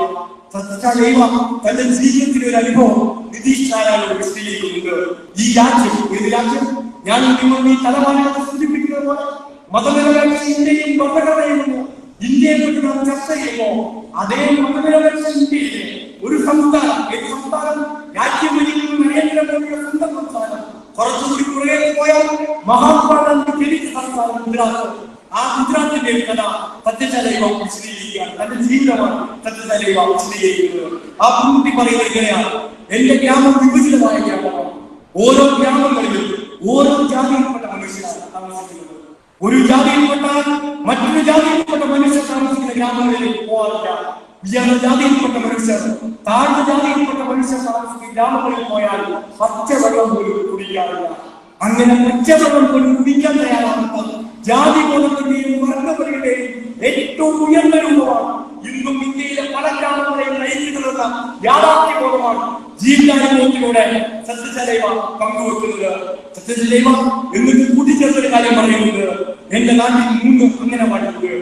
സത്യശാ ലൈവ തന്റെ ജീവിതത്തിലെ ഒരു അനുഭവം നിതീഷ് നാരായണോട് വിശദീകരിക്കുന്നുണ്ട്. ഈ രാജ്യം ഏത് രാജ്യം? ഞാൻ നിങ്ങൾ ഈ തലവാനത്തെ സൂചിപ്പിക്കുന്നത് പോലെ മതനിരപേക്ഷ ഇന്ത്യയും ഭരണഘടനയും ഇന്ത്യയെ പറ്റി നാം ചർച്ച ചെയ്യുമ്പോൾ അതേ മതനിരപേക്ഷ ഇന്ത്യയിലെ ഒരു സംസ്ഥാനം, ഏത് സംസ്ഥാനം? രാജ്യം ഭരിക്കുന്ന നരേന്ദ്രമോദിയുടെ സ്വന്തം സംസ്ഥാനം. കുറച്ചുകൂടി പുറകെ പോയാൽ മഹാത്മാഗാന്ധി ജനിച്ച സംസ്ഥാനം ഗുജറാത്ത്. ആ ഗുജറാത്തിന്റെ ഒരു കഥ സത്യശാ ലൈവ വിശദീകരിക്കുകയാണ്. തന്റെ ജീവിതമാണ് സത്യശാ ലൈവ വിശദീകരിക്കുന്നത്. ആ പെൺകുട്ടി പറയുന്നത് ഇങ്ങനെയാണ്: എന്റെ ഗ്രാമം വിഭജിതമായ ഗ്രാമമാണ്. ഓരോ ഗ്രാമങ്ങളിലും ഓരോ ജാതിയിൽപ്പെട്ട മനുഷ്യരാണ് താമസിക്കുന്നത്. ഒരു ജാതിയിൽപ്പെട്ടാൽ മറ്റൊരു ജാതിയിൽപ്പെട്ട മനുഷ്യർ താമസിക്കുന്ന ഗ്രാമങ്ങളിലേക്ക് പോകാറില്ല. ഉയർന്ന ജാതിയിൽപ്പെട്ട മനുഷ്യർ താഴ്ന്ന ജാതിയിൽപ്പെട്ട മനുഷ്യർ താമസിക്കുന്ന ഗ്രാമങ്ങളിൽ പോയാൽ പച്ചവെള്ളം പോലും കുടിക്കാറില്ല. അങ്ങനെ പച്ചവെള്ളം പോലും കുടിക്കാൻ തയ്യാറാകുന്ന ജാതി ബോധത്തിന്റെയും വർഗപരിയുടെയും ഏറ്റവും ഉയർന്ന രൂപമാണ് ഇന്നും ഇന്ത്യയിലെ പല ഗ്രാമങ്ങളെയും നയിക്കുന്നതെന്ന യാഥാർത്ഥ്യ ബോധമാണ് ജീവിതാനുഭവത്തിലൂടെ സത്യശാ ലൈവ പങ്കുവെക്കുന്നത്. സത്യശാ ലൈവ എന്നിട്ട് കൂട്ടിച്ചേർത്തൊരു കാര്യം പറയുന്നത്, എന്റെ നാട്ടിൽ 3 അംഗനവാടിയുണ്ട്.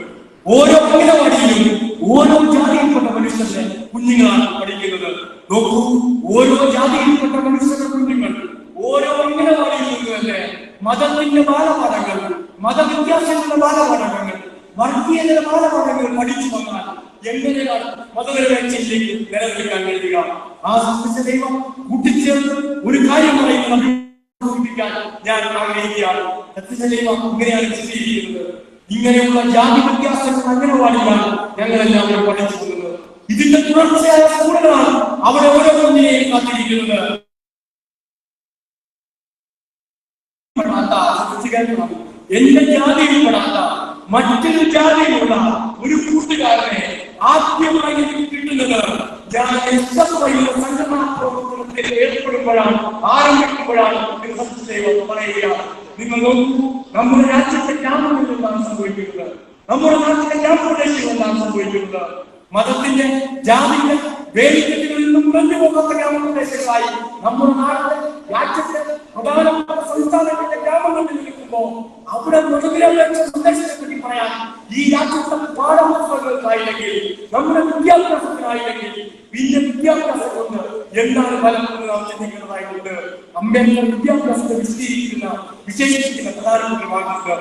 ഓരോ അംഗനവാടിയിലും ഓരോ ജാതിയിൽപ്പെട്ട മനുഷ്യരുടെ കുഞ്ഞുങ്ങളാണ് പഠിക്കുന്നത്. നോക്കൂ, ഓരോ ജാതിയിൽപ്പെട്ട മനുഷ്യരുടെ കുഞ്ഞുങ്ങൾ ഓരോ അംഗനവാടിയിൽ നിന്ന് തന്നെ മതത്തിന്റെ ബാലപാഠങ്ങൾ, മതവ്യത്യാസങ്ങളുടെ ബാലപാഠങ്ങൾ, വർഗീയതയുടെ ബാലപാഠങ്ങൾ പഠിച്ചു വന്നാൽ എങ്ങനെയാണ് മതനിരപേക്ഷയിലേക്ക് നിലനിൽക്കാൻ കഴിയുക? ആ സത്യശാ ലൈവ കൂട്ടിച്ചേർത്ത് ഒരു കാര്യം പറയുന്നത് ഞാൻ ആഗ്രഹിക്കുകയാണ്. സത്യശാ ലൈവ ഇങ്ങനെയാണ് വിശദീകരിക്കുന്നത്: ഇങ്ങനെയുള്ള ജാതി വ്യത്യാസങ്ങൾ അംഗനവാടിയാണ് ഞങ്ങളെല്ലാവരും പഠിച്ചു പോകുന്നത്. ഇതിന്റെ തുടർച്ചയായ സ്കൂളുകളാണ് അവിടെ ഓരോ കുഞ്ഞിനെയും കാത്തിരിക്കുന്നത്. എന്റെ ജാതിയിൽപ്പെടാത്ത മറ്റൊരു ജാതിയിലുള്ള ഒരു കൂട്ടുകാരനെ ആദ്യമായി കിട്ടുന്നത് ഞാൻ എസ്എഫ്ഐയുടെ സംഘടനാ പ്രവർത്തനത്തിൽ ഏർപ്പെടുമ്പോഴാണ്, ആരംഭിക്കുമ്പോഴാണ് പറയുകയാണ്. നിങ്ങൾ നോക്കൂ, നമ്മുടെ രാജ്യത്തെ ഗ്രാമങ്ങളിൽ എന്താണ് സംഭവിക്കുന്നത്? നമ്മുടെ നാട്ടിലെ ഗ്രാമപ്രദേശങ്ങളിൽ എന്താണ് സംഭവിക്കുന്നത്? മതത്തിന്റെ ജാതിയുടെ വേലിക്കെട്ടുകളിൽ നിന്നും മുറിഞ്ഞു പോകാത്ത ഗ്രാമപ്രദേശങ്ങളായി നമ്മുടെ നാട്ടിലെ രാജ്യത്തെ പ്രധാനപ്പെട്ട സംസ്ഥാനത്തിന്റെ ഗ്രാമങ്ങളിൽ നിൽക്കുമ്പോൾ അവിടെ മതനിരപേക്ഷ സന്ദേശത്തെ പറ്റി പറയാൻ ഈ രാജ്യത്തെ പാഠപുസ്തകങ്ങൾക്കായില്ലെങ്കിൽ, നമ്മുടെ വിദ്യാഭ്യാസത്തിനായില്ലെങ്കിൽ പിന്നെ വിദ്യാഭ്യാസം കൊണ്ട് എന്താണ് ഫലം എന്ന് നാം ചിന്തിക്കുന്നതായിട്ടുണ്ട്. അംബേദ്കർ വിദ്യാഭ്യാസത്തെ വിശേഷിപ്പിക്കുന്ന പ്രധാനപ്പെട്ട ഭാഗത്ത്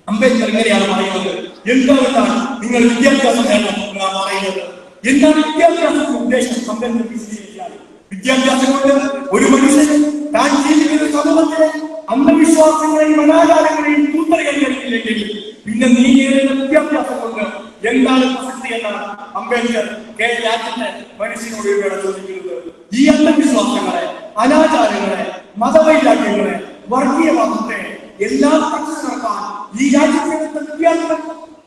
അംബേദ്കർ ഇങ്ങനെയാണ് പറയുന്നത്: എന്താണെന്നാണ് നിങ്ങൾ വിദ്യാഭ്യാസം നേടണം എന്നാണ് പറയുന്നത്. എന്താണ് വിദ്യാഭ്യാസത്തിന്റെ ഉദ്ദേശം? അംബേദ്കർ വിശദീകരിക്കാൻ, വിദ്യാഭ്യാസം കൊണ്ട് ഒരു മനുഷ്യന് താൻ ജീവിക്കുന്ന സമൂഹത്തിലെ അന്ധവിശ്വാസങ്ങളെയും അനാചാരങ്ങളെയും തൂത്തറിയാൻ കഴിയില്ലെങ്കിൽ പിന്നെ നീ നേടുന്ന വിദ്യാഭ്യാസം കൊണ്ട് എന്താണ് പ്രസക്തി എന്നാണ് അംബേദ്കർ രാജ്യത്തെ മനുഷ്യനോട് ഇവിടെ ചോദിക്കുന്നത്. ഈ അന്ധവിശ്വാസങ്ങളെ, അനാചാരങ്ങളെ, മതവൈരാഗ്യങ്ങളെ, വർഗീയവാദത്തെ എല്ലാം നടത്താൻ ഈ രാജ്യത്തെ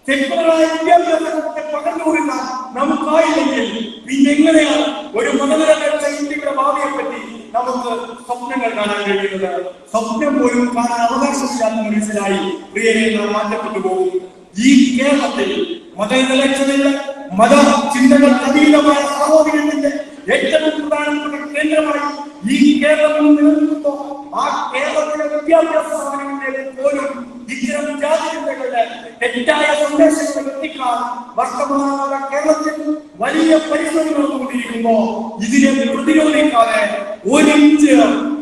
തെറ്റുകളായ വിദ്യാഭ്യാസത്തെ പകർന്നു കൊടുക്കാൻ നമുക്കായില്ലെങ്കിൽ പിന്നെ എങ്ങനെയാണ് ഒരു മതനിരപേക്ഷ ഇന്ത്യയുടെ ഭാവിയെ പറ്റി നമുക്ക് സ്വപ്നങ്ങൾ കാണാൻ കഴിയുന്നത്? സ്വപ്നം പോലും കാണാൻ അവകാശമില്ലാത്ത മനുഷ്യരായി പ്രിയരെ നാം മാറ്റപ്പെട്ടു പോകും. ഈ കേരളത്തിൽ മതനിരപേക്ഷതയുടെ മത ചിന്തകൾക്ക് അതീതമായ സഹോദര്യത്തിന്റെ ഏറ്റവും പ്രധാനപ്പെട്ട കേന്ദ്രമായി ഈ കേരളം നിലനിൽക്കുമ്പോൾ ആ കേരളത്തിലെ വിദ്യാഭ്യാസ സ്ഥാപനങ്ങളിലേക്ക് പോലും ഇത്തരം ജാതികളുടെ തെറ്റായ സന്ദേശങ്ങൾ എത്തിക്കാൻ വർത്തമാനകാല കേരളത്തിൽ വലിയ പരിശ്രമങ്ങൾ നടന്നുകൊണ്ടിരിക്കുമ്പോൾ ഇതിനെ പ്രതിരോധിക്കാതെ ഒരിഞ്ച്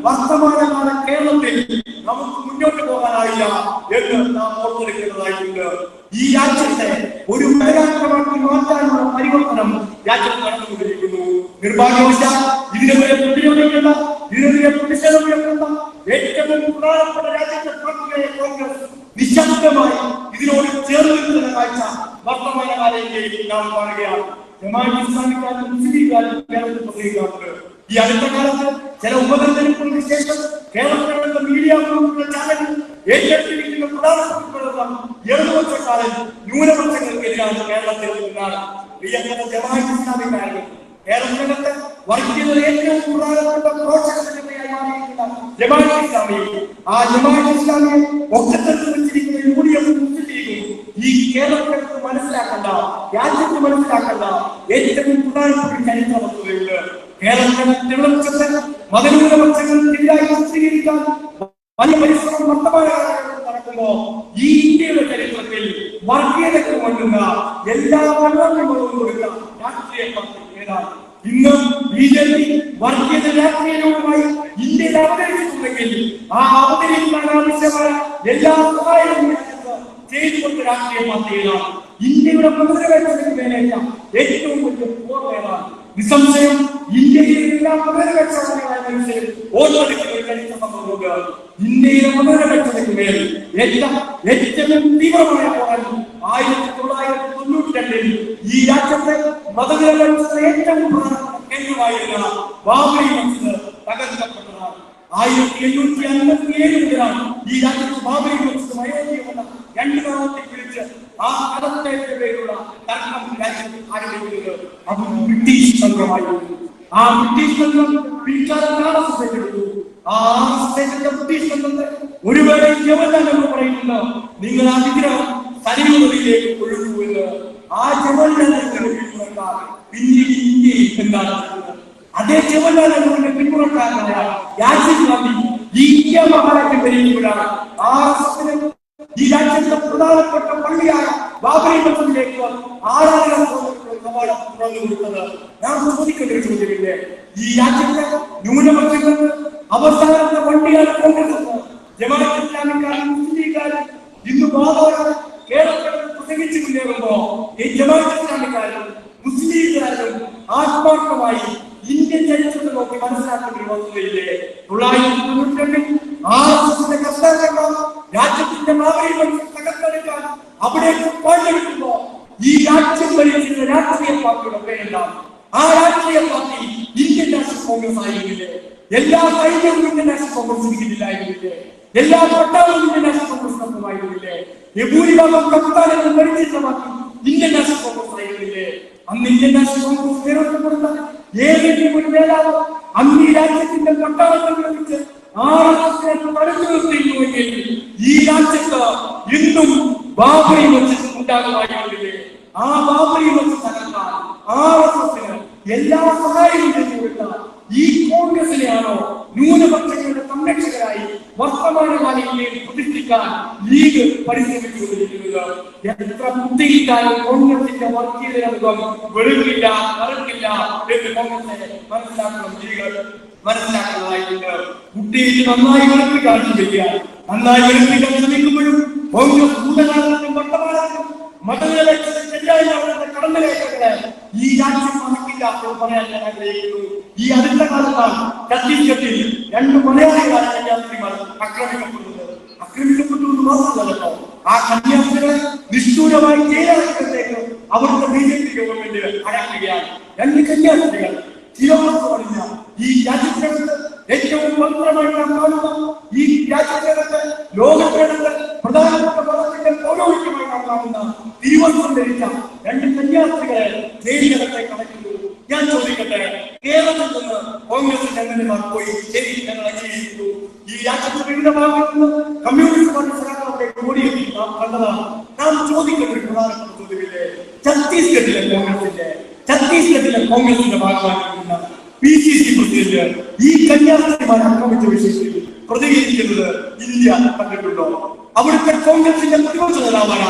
വർത്തമാനകാല കേരളത്തിൽ നമുക്ക് മുന്നോട്ട് പോകാനായില്ല എന്ന് നാം ഓർത്തെടുക്കേണ്ടതായിട്ടുണ്ട്. ഈ രാജ്യത്തെ ഒരു നഗരാജ്യമാക്കി മാറ്റാനുള്ള പരിവർത്തനം രാജ്യത്ത് നടന്നുകൊണ്ടിരിക്കുന്നു. നിർഭാഗ്യവശാൽ ഇതിനെതിരെ പ്രതിരോധിക്കേണ്ട, ഇതിനെതിരെ പ്രതിഷേധം ഉയർത്തേണ്ട ഏറ്റവും പ്രധാനപ്പെട്ട രാജ്യത്തെ പാർട്ടിയായ കോൺഗ്രസ് നിശബ്ദമായി ഇതിനോട് ചേർന്ന് നിൽക്കുന്ന കാഴ്ച വർത്തമാനകാല ഇന്ത്യയിൽ നാം കാണുകയാണ്. ജമാഅത്ത് മുസ്ലിം കേരളത്തിൽ പ്രസംഗിക്കാറുണ്ട്. ഈ അടുത്ത കാലത്ത് ചില ഉപതെരഞ്ഞെടുപ്പുകൾക്ക് ശേഷം കേരളത്തിലുള്ള മീഡിയ ചാനൽ ഏറ്റെടുത്തിരിക്കുന്ന പ്രധാനപ്പെട്ട ഇടതുപക്ഷക്കാരൻ ന്യൂനപക്ഷങ്ങൾക്കെതിരാണ് കേരളത്തിൽ നിന്നാണ്. പ്രിയപ്പെട്ട ജമാഅത്തെ ഇസ്ലാമിക്കാരൻ കേരളത്തിനകത്ത് വർഗീയത ഏറ്റവും പ്രധാനപ്പെട്ട പ്രോത്സാഹനമായി മാറിയിരിക്കുന്ന ജമാഅത്തെ ഇസ്ലാമി, ആ ജമാഅത്തെ ഇസ്ലാമിയെ ഒക്കത്തെടുത്ത് വെച്ചിരിക്കുന്ന യൂണിയൻ ഈ കേരളത്തിനകത്ത് മനസ്സിലാക്കണ്ട, രാജ്യത്ത് മനസ്സിലാക്കണ്ട ഏറ്റവും പ്രധാനപ്പെട്ട ചരിത്ര വസ്തുതയുണ്ട്. കേരളത്തിലെ മതന്യൂനപക്ഷങ്ങൾക്കെതിരായി ചിത്രീകരിക്കാൻ വലിയ പരിശ്രമം വർത്തമാനകാലത്ത് നടക്കുമ്പോ ഈ ഇന്ത്യയുടെ ചരിത്രത്തിൽ വർഗീയതയ്ക്ക് കൊണ്ടുന്ന എല്ലാ വള്ളങ്ങളും കൊടുക്കുന്ന രാഷ്ട്രീയ പാർട്ടി ഏതാണ്? ഇന്ന് ബിജെപി വർഗീയത രാഷ്ട്രീയവുമായി ഇന്ത്യയിൽ അവതരിച്ചിട്ടുണ്ടെങ്കിൽ ആ അവതരിക്കാൻ ആവശ്യമായ എല്ലാ സഹായവും ചെയ്തുകൊണ്ട് രാഷ്ട്രീയ പാർട്ടികളാണ്. ഇന്ത്യയുടെ പുനർവിവേചനത്തിന് മേലേറ്റ ഏറ്റവും വലിയ പോരാണ്. നിസ്സംശയം ഇന്ത്യയിലെ എല്ലാ പുനർവിവേചനങ്ങളായ മനുഷ്യരും ഓരോരുത്തരും കഴിച്ച സംഭവമുണ്ട്. ഇന്ത്യയിലെ പുനർവിവേചനത്തിന് മേൽ ഏറ്റവും തീവ്രമായ പോരാട്ടം 1992 ഈ രാജ്യത്തെ മതനിരപേക്ഷത ഏറ്റവും പ്രധാനപ്പെട്ട കേന്ദ്രമായിരുന്ന ബാബറി മസ്ജിദ് തകർക്കപ്പെട്ടതാണ്. 1857 മുതലാണ് ഈ രാജ്യത്ത് ബാബറി മസ്ജിദ് അയോധ്യയെന്ന രണ്ട് നാമത്തെ പിടിച്ച് ആ കടത്തേറ്റ പേരുള്ള തർക്കം രാജ്യത്ത് ആരംഭിക്കുന്നത്. അത് ബ്രിട്ടീഷ് തന്ത്രമായിരുന്നു. ആ ബ്രിട്ടീഷ് തന്ത്രം പിൽക്കാലത്ത് ആ ബ്രിട്ടീഷ് തന്ത്രത്തെ ഒരു വേള ജവഹർലാൽ എന്ന് പറയുന്നത് നിങ്ങൾ ആ വിഗ്രഹം സരിമതിയിലേക്ക് ഒഴുകൂ എന്ന്. ആ ജവഹർലാൽ പിന്നീട് ഇന്ത്യയിൽ എന്താണ് അതേ ജവഹർലാൽ നെഹ്റുവിന്റെ പിന്മുറക്കാരനായ രാജീവ് ഗാന്ധി ഈ ഇന്ത്യ മഹാരാജ്യം ഭരിക്കുമ്പോഴാണ് ഈ രാജ്യത്തെ പ്രധാനപ്പെട്ട പള്ളിയായ ബാബറി മസ്ജിദിലേക്ക് ആരാധന കവാടം തുറന്നു കൊടുത്തത്. നാം ചോദിക്കേണ്ട ഒരു ചോദ്യമില്ലേ, ഈ രാജ്യത്തെ ന്യൂനപക്ഷങ്ങൾക്ക് അവസാനത്തെ വണ്ടിയാണ് കോൺഗ്രസ്. ജമാഅത്തെ ഇസ്ലാമിക്കാരും മുസ്ലിംകാരും ഇന്ന് ബാബാണ് കേരളത്തിൽ പ്രസംഗിച്ചു മുന്നേറുമ്പോ ഈ ജമാഅത്തെ ഇസ്ലാമിക്കാരും മുസ്ലിംകാരും ആത്മാർത്ഥമായി ഇന്ത്യൻ ചരിത്രത്തെ നോക്കി മനസ്സിലാക്കേണ്ട ഒരു വസ്തുതയില്ലേ. 1992 ആർഎസ്എസിന്റെ കർഷകർ രാജ്യത്തിന്റെ ബാബറി മസ്ജിദ് തകർത്തെടുക്കാൻ അവിടേക്ക് പണിയെടുക്കുമ്പോ ഈ രാജ്യം ഭരിക്കുന്ന രാഷ്ട്രീയ പാർട്ടിയുടെ പേരെന്താണ്? ആ രാഷ്ട്രീയ പാർട്ടി ഇന്ത്യൻ നാഷണൽ കോൺഗ്രസ് ആയിരുന്നില്ലേ? എല്ലാ സൈന്യവും ഇന്ത്യൻ നാഷണൽ കോൺഗ്രസ് ഇരിക്കുന്നില്ലായിരുന്നില്ലേ? എല്ലാ പട്ടാളവും ഇന്ത്യൻ നാഷണൽ കോൺഗ്രസ് ആയിരുന്നില്ലേ? ഭൂരിഭാഗം പ്രസ്ഥാനങ്ങൾ ഭരിച്ചിട്ടുള്ള പാർട്ടി ഇന്ത്യൻ നാഷണൽ കോൺഗ്രസ് ആയിരുന്നില്ലേ? അന്ന് ഇന്ത്യൻ നാഷണൽ കോൺഗ്രസ് നേതൃത്വപ്പെടുന്ന ഏതെങ്കിലും ഒരു നേതാവ് അന്ന് ഈ രാജ്യത്തിന്റെ പട്ടാളത്തെ വിളിച്ച് ആർഎസ്എസിനെ തടഞ്ഞു നിർത്തിയിരുന്നുവെങ്കിൽ ഈ രാജ്യത്ത് ഇന്നും ബാബറി മസ്ജിദ് ഉണ്ടാകുമായിരുന്നില്ലേ? ആ ബാബറി മസ്ജിദ് തകർക്കാൻ ആർഎസ്എസിന് എല്ലാ സഹായവും ചെയ്തു കൊടുത്ത ഈ കോൺഗ്രസിനെയാണോ ന്യൂനപക്ഷങ്ങളുടെ സംരക്ഷകരായി വർത്തമാനകാല ഇന്ത്യയിൽ പ്രതിഷ്ഠിക്കാൻ ലീഗ് പരിശ്രമിച്ചുകൊണ്ടിരിക്കുന്നത്? എത്ര ബുദ്ധിയിട്ടാലും കോൺഗ്രസിന്റെ വർഗീയതമുഖം വെളുക്കില്ല കറുക്കില്ല എന്ന് കോൺഗ്രസിനെ മനസ്സിലാക്കണം. ലീഗ് മനസ്സിലാക്കുന്നതായിട്ടുണ്ട്. കുട്ടിയിൽ നന്നായി വെളുപ്പിക്കാൻ ശ്രമിക്കുക. നന്നായി വെളുപ്പിക്കാൻ ശ്രമിക്കുമ്പോഴും കോൺഗ്രസ് ഭൂതകാലത്തും വർത്തമാനത്തിലും മതനിരപേക്ഷതയ്ക്കെതിരായ അവരുടെ കടന്നുകയറ്റങ്ങളെ ഈ രാജ്യം മറക്കില്ല എന്ന് പറയാൻ ഞാൻ ആഗ്രഹിക്കുന്നു. ഈ അടുത്ത കാലത്താണ് ഛത്തീസ്ഗഡിൽ 2 മലയാളികളായ കന്യാസ്ത്രീമാർ ആക്രമിക്കപ്പെട്ടു എന്ന് മാത്രമല്ലോ, ആ കന്യാസ്ത്രീകളെ നിഷ്ഠൂരമായി ജയിലാക്കിയതിലേക്ക് അവിടുത്തെ ബിജെപി ഗവൺമെന്റ് അടക്കുകയാണ്. 2 കന്യാസ്ത്രീകൾ ചിരവസ്ഥ ഈ രാജ്യത്തിനകത്ത് ഏറ്റവും പവിത്രമായി കാണുന്ന ഈ രാജ്യത്തിനകത്ത് ലോകത്തിനകത്ത് പ്രധാനപ്പെട്ട പദത്തിന്റെ പൗരോഹിത്യമായി കാണുന്ന തിരുവനന്തപുരം ധരിച്ച 2 കന്യാസ്ത്രീകളെ ജയിലകത്തേക്ക് അടയ്ക്കുന്നു. ഞാൻ ചോദിക്കട്ടെ, കേരളത്തിൽ നിന്ന് കോൺഗ്രസിന്റെ എംഎൽഎമാർ പോയി ശരി ഞങ്ങൾ അംഗീകരിക്കുന്നു. ഈ രാജ്യത്ത് വിവിധ ഭാഗത്ത് നിന്ന് കമ്മ്യൂണിസ്റ്റ് പാർട്ടി സഖാക്കളുടെ കൂടിയെത്തി നാം കണ്ടതാണ്. നാം ചോദിക്കേണ്ട ഒരു പ്രധാനപ്പെട്ട ചോദ്യമില്ലേ, ഛത്തീസ്ഗഡിലെ കോൺഗ്രസിന്റെ ഭാഗമായിരിക്കുന്ന PCC പ്രസിഡന്റ് ഈ കന്യാസ്ത്രീമാരെ ആക്രമിച്ച വിഷയത്തിൽ പ്രതികരിക്കുന്നത് ഇന്ത്യ കണ്ടിട്ടുണ്ടോ? അവിടുത്തെ കോൺഗ്രസിന്റെ പ്രതിപക്ഷ നേതാവാണ്,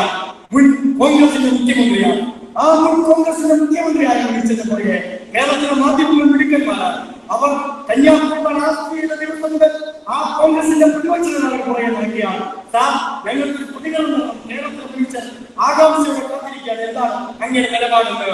മുൻ കോൺഗ്രസിന്റെ മുഖ്യമന്ത്രിയാണ്. ആ മുൻ കോൺഗ്രസിന്റെ മുഖ്യമന്ത്രിയായി വിളിച്ചത് പറയെ കേരളത്തിലെ മാധ്യമങ്ങൾ മിടുക്കന്മാരാണ്. അവർ കന്യാസ്ത്രീമാർ രാഷ്ട്രീയ ദിവസം മുതൽ ആ കോൺഗ്രസിന്റെ പ്രതിപക്ഷ നേതാവ് പറയാൻ നടക്കുകയാണ്, സാർ ഞങ്ങൾക്ക് കുട്ടികളുടെ കേരളത്തിൽ വിളിച്ച് ആകാംക്ഷയോടെ കാത്തിരിക്കുകയാണ്, എന്താണ് അങ്ങനെ നിലപാടുണ്ട്?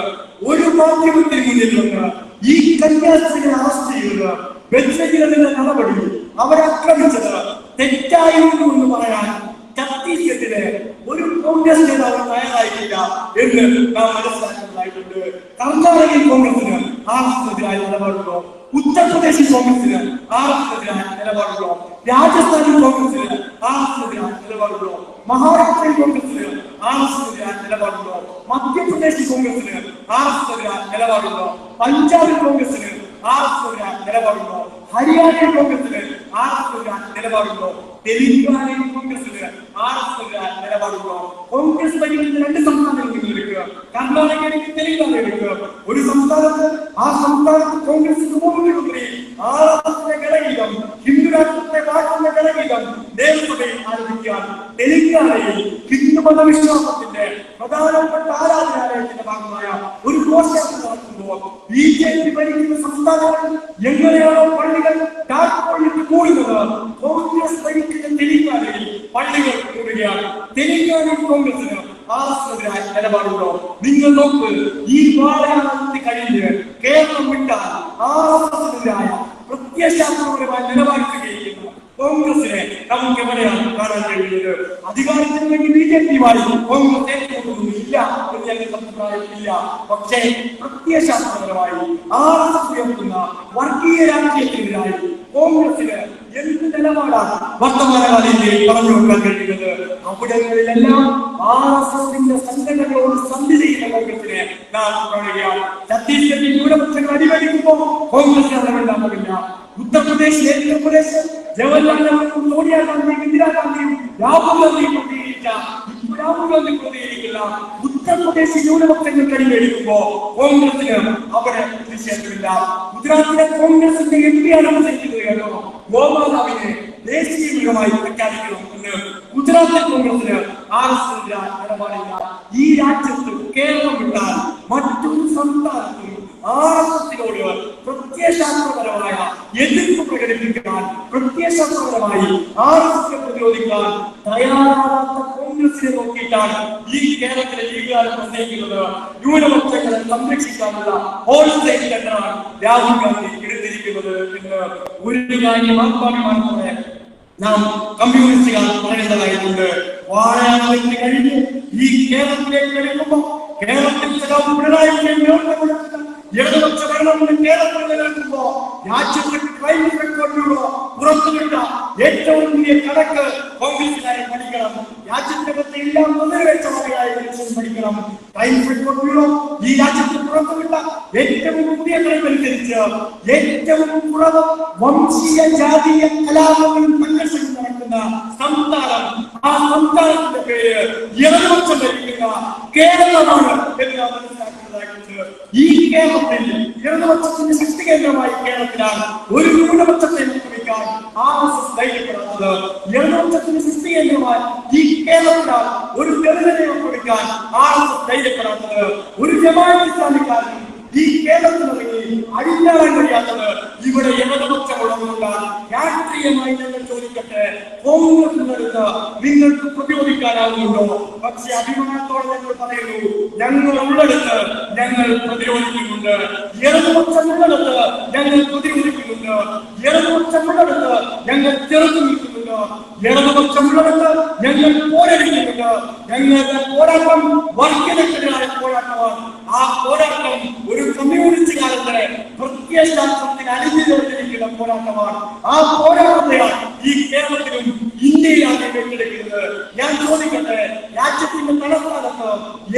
ഒരു മാധ്യമത്തിന് മുന്നിൽ നിന്ന് ഈ കന്യാസ്ത്രീകളെ അറസ്റ്റ് ചെയ്യുക, ബെഞ്ചിലെ നടപടി അവരെ ആക്രമിച്ചത് തെറ്റായിരുന്നു എന്ന് പറയാൻ ഛത്തീസ്ഗഡിലെ ഒരു കോൺഗ്രസ് നേതാവ് തയ്യാറായിട്ടില്ല എന്ന് നാം മനസ്സിലാക്കുന്നതായിട്ടുണ്ട്. കർണാടകയിൽ കോൺഗ്രസിന് ആർഎസ്എസിനായി നിലപാടുണ്ടോ? ഉത്തർപ്രദേശിൽ കോൺഗ്രസിന് ആർഎസ്എസിനെതിരായ നിലപാടുകളോ, രാജസ്ഥാനിൽ കോൺഗ്രസിന് ആർഎസ്എസിനെതിരായ നിലപാടുകളോ, മഹാരാഷ്ട്രയിൽ കോൺഗ്രസിന് ആർഎസ്എസിനെതിരായ നിലപാടുകളോ, മധ്യപ്രദേശിൽ കോൺഗ്രസിന് ആർഎസ്എസിനെതിരായ നിലപാടുകളോ, പഞ്ചാബിൽ കോൺഗ്രസിന് ആർഎസ്എസിനെതിരായ നിലപാടുകളോ, ഹരിയാനയിൽ കോൺഗ്രസിന് ആർഎസ്എസിനെതിരായ നിലപാടുകളോ, തെലങ്കാനയിൽ കോൺഗ്രസിന് ആർഎസ്എസിനെതിരായ നിലപാടുകളോ, കോൺഗ്രസ് ഭരിക്കുന്ന 2 സംസ്ഥാനങ്ങളിൽ എടുക്കുക, കർണാടകയിലേക്ക് തെലങ്കാന എടുക്കുക. ഒരു സംസ്ഥാനത്ത് ആ സംസ്ഥാനത്ത് കോൺഗ്രസിന് മുഖ്യമന്ത്രി ആർഎസ്എസിന്റെ ഘടകീയം ഹിന്ദു രാഷ്ട്രത്തെ വാഴ്ത്തുന്ന ഘടകീയം നിയമസഭയിൽ ആരംഭിക്കാൻ തെലങ്കാനയിൽ ഹിന്ദു മതവിശ്വാസത്തിന്റെ പ്രധാനപ്പെട്ട ആരാധനാലയത്തിന്റെ ഭാഗമായ ഒരു ഘോഷയാത്ര നടത്തുമ്പോൾ ബിജെപി ഭരിക്കുന്ന സംസ്ഥാനങ്ങളിൽ എങ്ങനെയാണോ പള്ളികൾ ടാർപോളിട്ട് കൂടുന്നത്, കോൺഗ്രസ് ഭരിക്കുന്ന തെലങ്കാനയിൽ പള്ളികൾ കൂടുകയാണ്. തെലങ്കാനയിൽ കോൺഗ്രസിന് ആർഎസ്എസിനെതിരായ നിലപാടുണ്ടോ? നിങ്ങൾ നോക്ക്, ഈ വാഴയാളത്തിൽ കഴിഞ്ഞ് കേരളം വിട്ടാൽ ആർഎസ്എസിനെതിരായ പ്രത്യയശാസ്ത്രപരമായ നിലപാട് സ്വീകരിക്കുന്നു കോൺഗ്രസിനെ നമുക്ക് എവിടെയാണ് കാണാൻ കഴിയുന്നത്? അധികാരത്തിന് വേണ്ടി ബിജെപിയുമായി കോൺഗ്രസ് ഏറ്റുമുട്ടുന്നില്ല എന്ന് ഞങ്ങൾക്ക് അഭിപ്രായമില്ല. പക്ഷേ പ്രത്യയശാസ്ത്രപരമായി ആർഎസ്എസ് ഉയർത്തുന്ന വർഗീയ രാഷ്ട്രീയത്തിനെതിരായി കോൺഗ്രസിന് എന്ത് നിലപാടാണ് വർത്തമാനകാലത്തിൽ പറഞ്ഞു കൊടുക്കാൻ കഴിയുന്നത്? അവിടങ്ങളിലെല്ലാം ആർഎസ്എസിന്റെ സംഘടനകളോട് സന്ധി ചെയ്യുന്ന കോൺഗ്രസിനെ നാം കാണുകയാണ്. ഛത്തീസ്ഗഡിൽ ന്യൂനപക്ഷങ്ങൾ അടിമേടിക്കുമ്പോൾ കോൺഗ്രസ് ഇടപെടാൻ ഉത്തർപ്രദേശ്, ഉത്തർപ്രദേശ് ജവഹർലാൽ നെഹ്റുവും സോണിയാഗാന്ധിയും ഇന്ദിരാഗാന്ധിയും രാഹുൽ ഗാന്ധിയും പ്രതികരിക്കില്ല. ഉത്തർപ്രദേശിൽ ന്യൂനപക്ഷങ്ങൾ കടിമേടിക്കുമ്പോ കോൺഗ്രസിന് അവിടെ പ്രതിഷേധമില്ല. ഗുജറാത്തിലെ കോൺഗ്രസിന്റെ എംപിയാണ് പ്രസംഗിക്കുകയാണോ ഗോമാതാവിനെ ദേശീയ മൃഗമായി പ്രഖ്യാപിക്കണം എന്ന് ഗുജറാത്തിലെ കോൺഗ്രസിന് ആർഎസ്എസിനെതിരായ നിലപാടില്ല. ഈ രാജ്യത്ത് കേരളം വിട്ടാൽ മറ്റൊരു സംസ്ഥാനത്തും ആർഎസ്എസിനോട് പ്രത്യയശാസ്ത്രപരമായ എതിർപ്പ് പ്രകടിപ്പിക്കാൻ, പ്രത്യയശാസ്ത്രപരമായി ആർഎസ്എസിനെ പ്രതിരോധിക്കാൻ തയ്യാറാകാത്ത കോൺഗ്രസിനെ നോക്കിയിട്ടാണ് ഈ കേരളത്തിലെ ലീഗുകാർ പ്രസംഗിക്കുന്നത്. ന്യൂനപക്ഷങ്ങളെ സംരക്ഷിക്കാനുള്ള ഹോൾസെയിൽ ടെൻഡറാണ് രാഹുൽ ഗാന്ധി എടുത്തിരിക്കുന്നത് എന്ന് ഒരു കാര്യം ആത്മാഭിമാനത്തോടെ നാം കമ്മ്യൂണിസ്റ്റുകാർ പറയേണ്ടതായിട്ടുണ്ട്. വാഴയാളത്തിന് കഴിഞ്ഞ് ഈ കേരളത്തിലേക്ക് എടുക്കുമ്പോൾ കേരളത്തിൽ പിണറായി ഇടതുപക്ഷ ഭരണം കേരളത്തിൽ നിലനിൽക്കുമ്പോ രാജ്യത്തെ ക്രൈം റെക്കോർഡുള്ള പുറത്തുവിട്ട ഏറ്റവും വലിയ കണക്ക് കോൺഗ്രസുകാരെ പഠിക്കണം. രാജ്യത്തെ എല്ലാം മുതൽവെച്ചവരെയായ പഠിക്കണം. ക്രൈം റെക്കോർഡ് ബ്യൂറോ ഈ രാജ്യത്ത് പുറത്തുവിട്ട ഏറ്റവും പുതിയ കണക്കനുസരിച്ച് ഏറ്റവും കുറവ് വംശീയ ജാതീയ കലാപങ്ങളും സംഘർഷങ്ങളും നടക്കുന്ന സംസ്ഥാനം, ആ സംസ്ഥാനത്തിന്റെ പേര് ഇടതുപക്ഷം ഭരിക്കുന്ന കേരളമാണ് എന്ന് നാം മനസ്സിലാക്കുന്നതായിട്ട്. ഈ കേരളത്തിൽ ഇടതുപക്ഷത്തിന്റെ ശക്തി കേന്ദ്രമായി കേരളത്തിലാണ് ഒരു ന്യൂനപക്ഷത്തെ നിർമ്മിക്കാൻ ആർഎസ്എസ് ധൈര്യപ്പെടുന്നത്. ഇടതുപക്ഷത്തിന്റെ ശക്തി കേന്ദ്രമായി ഈ കേരളത്തിലാണ് ഒരു ദളിതനെ കൊടുക്കാൻ ആർഎസ്എസ് ധൈര്യപ്പെടാത്തത്. ഒരു ജമാഅത്ത് ഇസ്ലാമിക്കാരൻ ഈ കേരളത്തിലിറങ്ങി അഴിഞ്ഞാടാൻ കഴിയാത്തത് ഇവിടെ ഇടതുപക്ഷമുള്ളതുകൊണ്ടാണ്. രാഷ്ട്രീയമായി ഞങ്ങൾ ചോദിക്കട്ടെ, കോൺഗ്രസിനടുത്ത് നിങ്ങൾക്ക് പ്രതിരോധിക്കാനാവുന്നുണ്ടോ? പക്ഷെ അഭിമാനത്തോടെ ഞങ്ങൾ പറയുന്നു, ഞങ്ങൾ ഉള്ളിടത്ത് ഞങ്ങൾ പ്രതിരോധിക്കുന്നുണ്ട്. ഇടതുപക്ഷമുള്ളിടത്ത് ഞങ്ങൾ പ്രതിരോധിക്കുന്നുണ്ട്. ഇടതുപക്ഷമുള്ളിടത്ത് ഞങ്ങൾ ചെറുത്തു നിൽക്കുന്നുണ്ട്. ഇടതുപക്ഷമുള്ളിടത്ത് ഞങ്ങൾ പോരടിക്കുന്നുണ്ട്. ഞങ്ങളുടെ പോരാട്ടം വർഗീയതക്കെതിരായ പോരാട്ടമാണ്. ആ പോരാട്ടം ഒരു കമ്മ്യൂണിസ്റ്റുകാരന്റെ പ്രത്യയശാസ്ത്രത്തിന് അലിഞ്ഞു ചേർന്നിരിക്കുന്ന പോരാട്ടമാണ്. ആ പോരാട്ടത്തെയാണ് ഈ കേരളത്തിലും ഇന്ത്യയിലാണ് വെച്ചെടുക്കുന്നത്. ഞാൻ ചോദിക്കട്ടെ, രാജ്യത്തിന്റെ തലസ്ഥാനത്ത്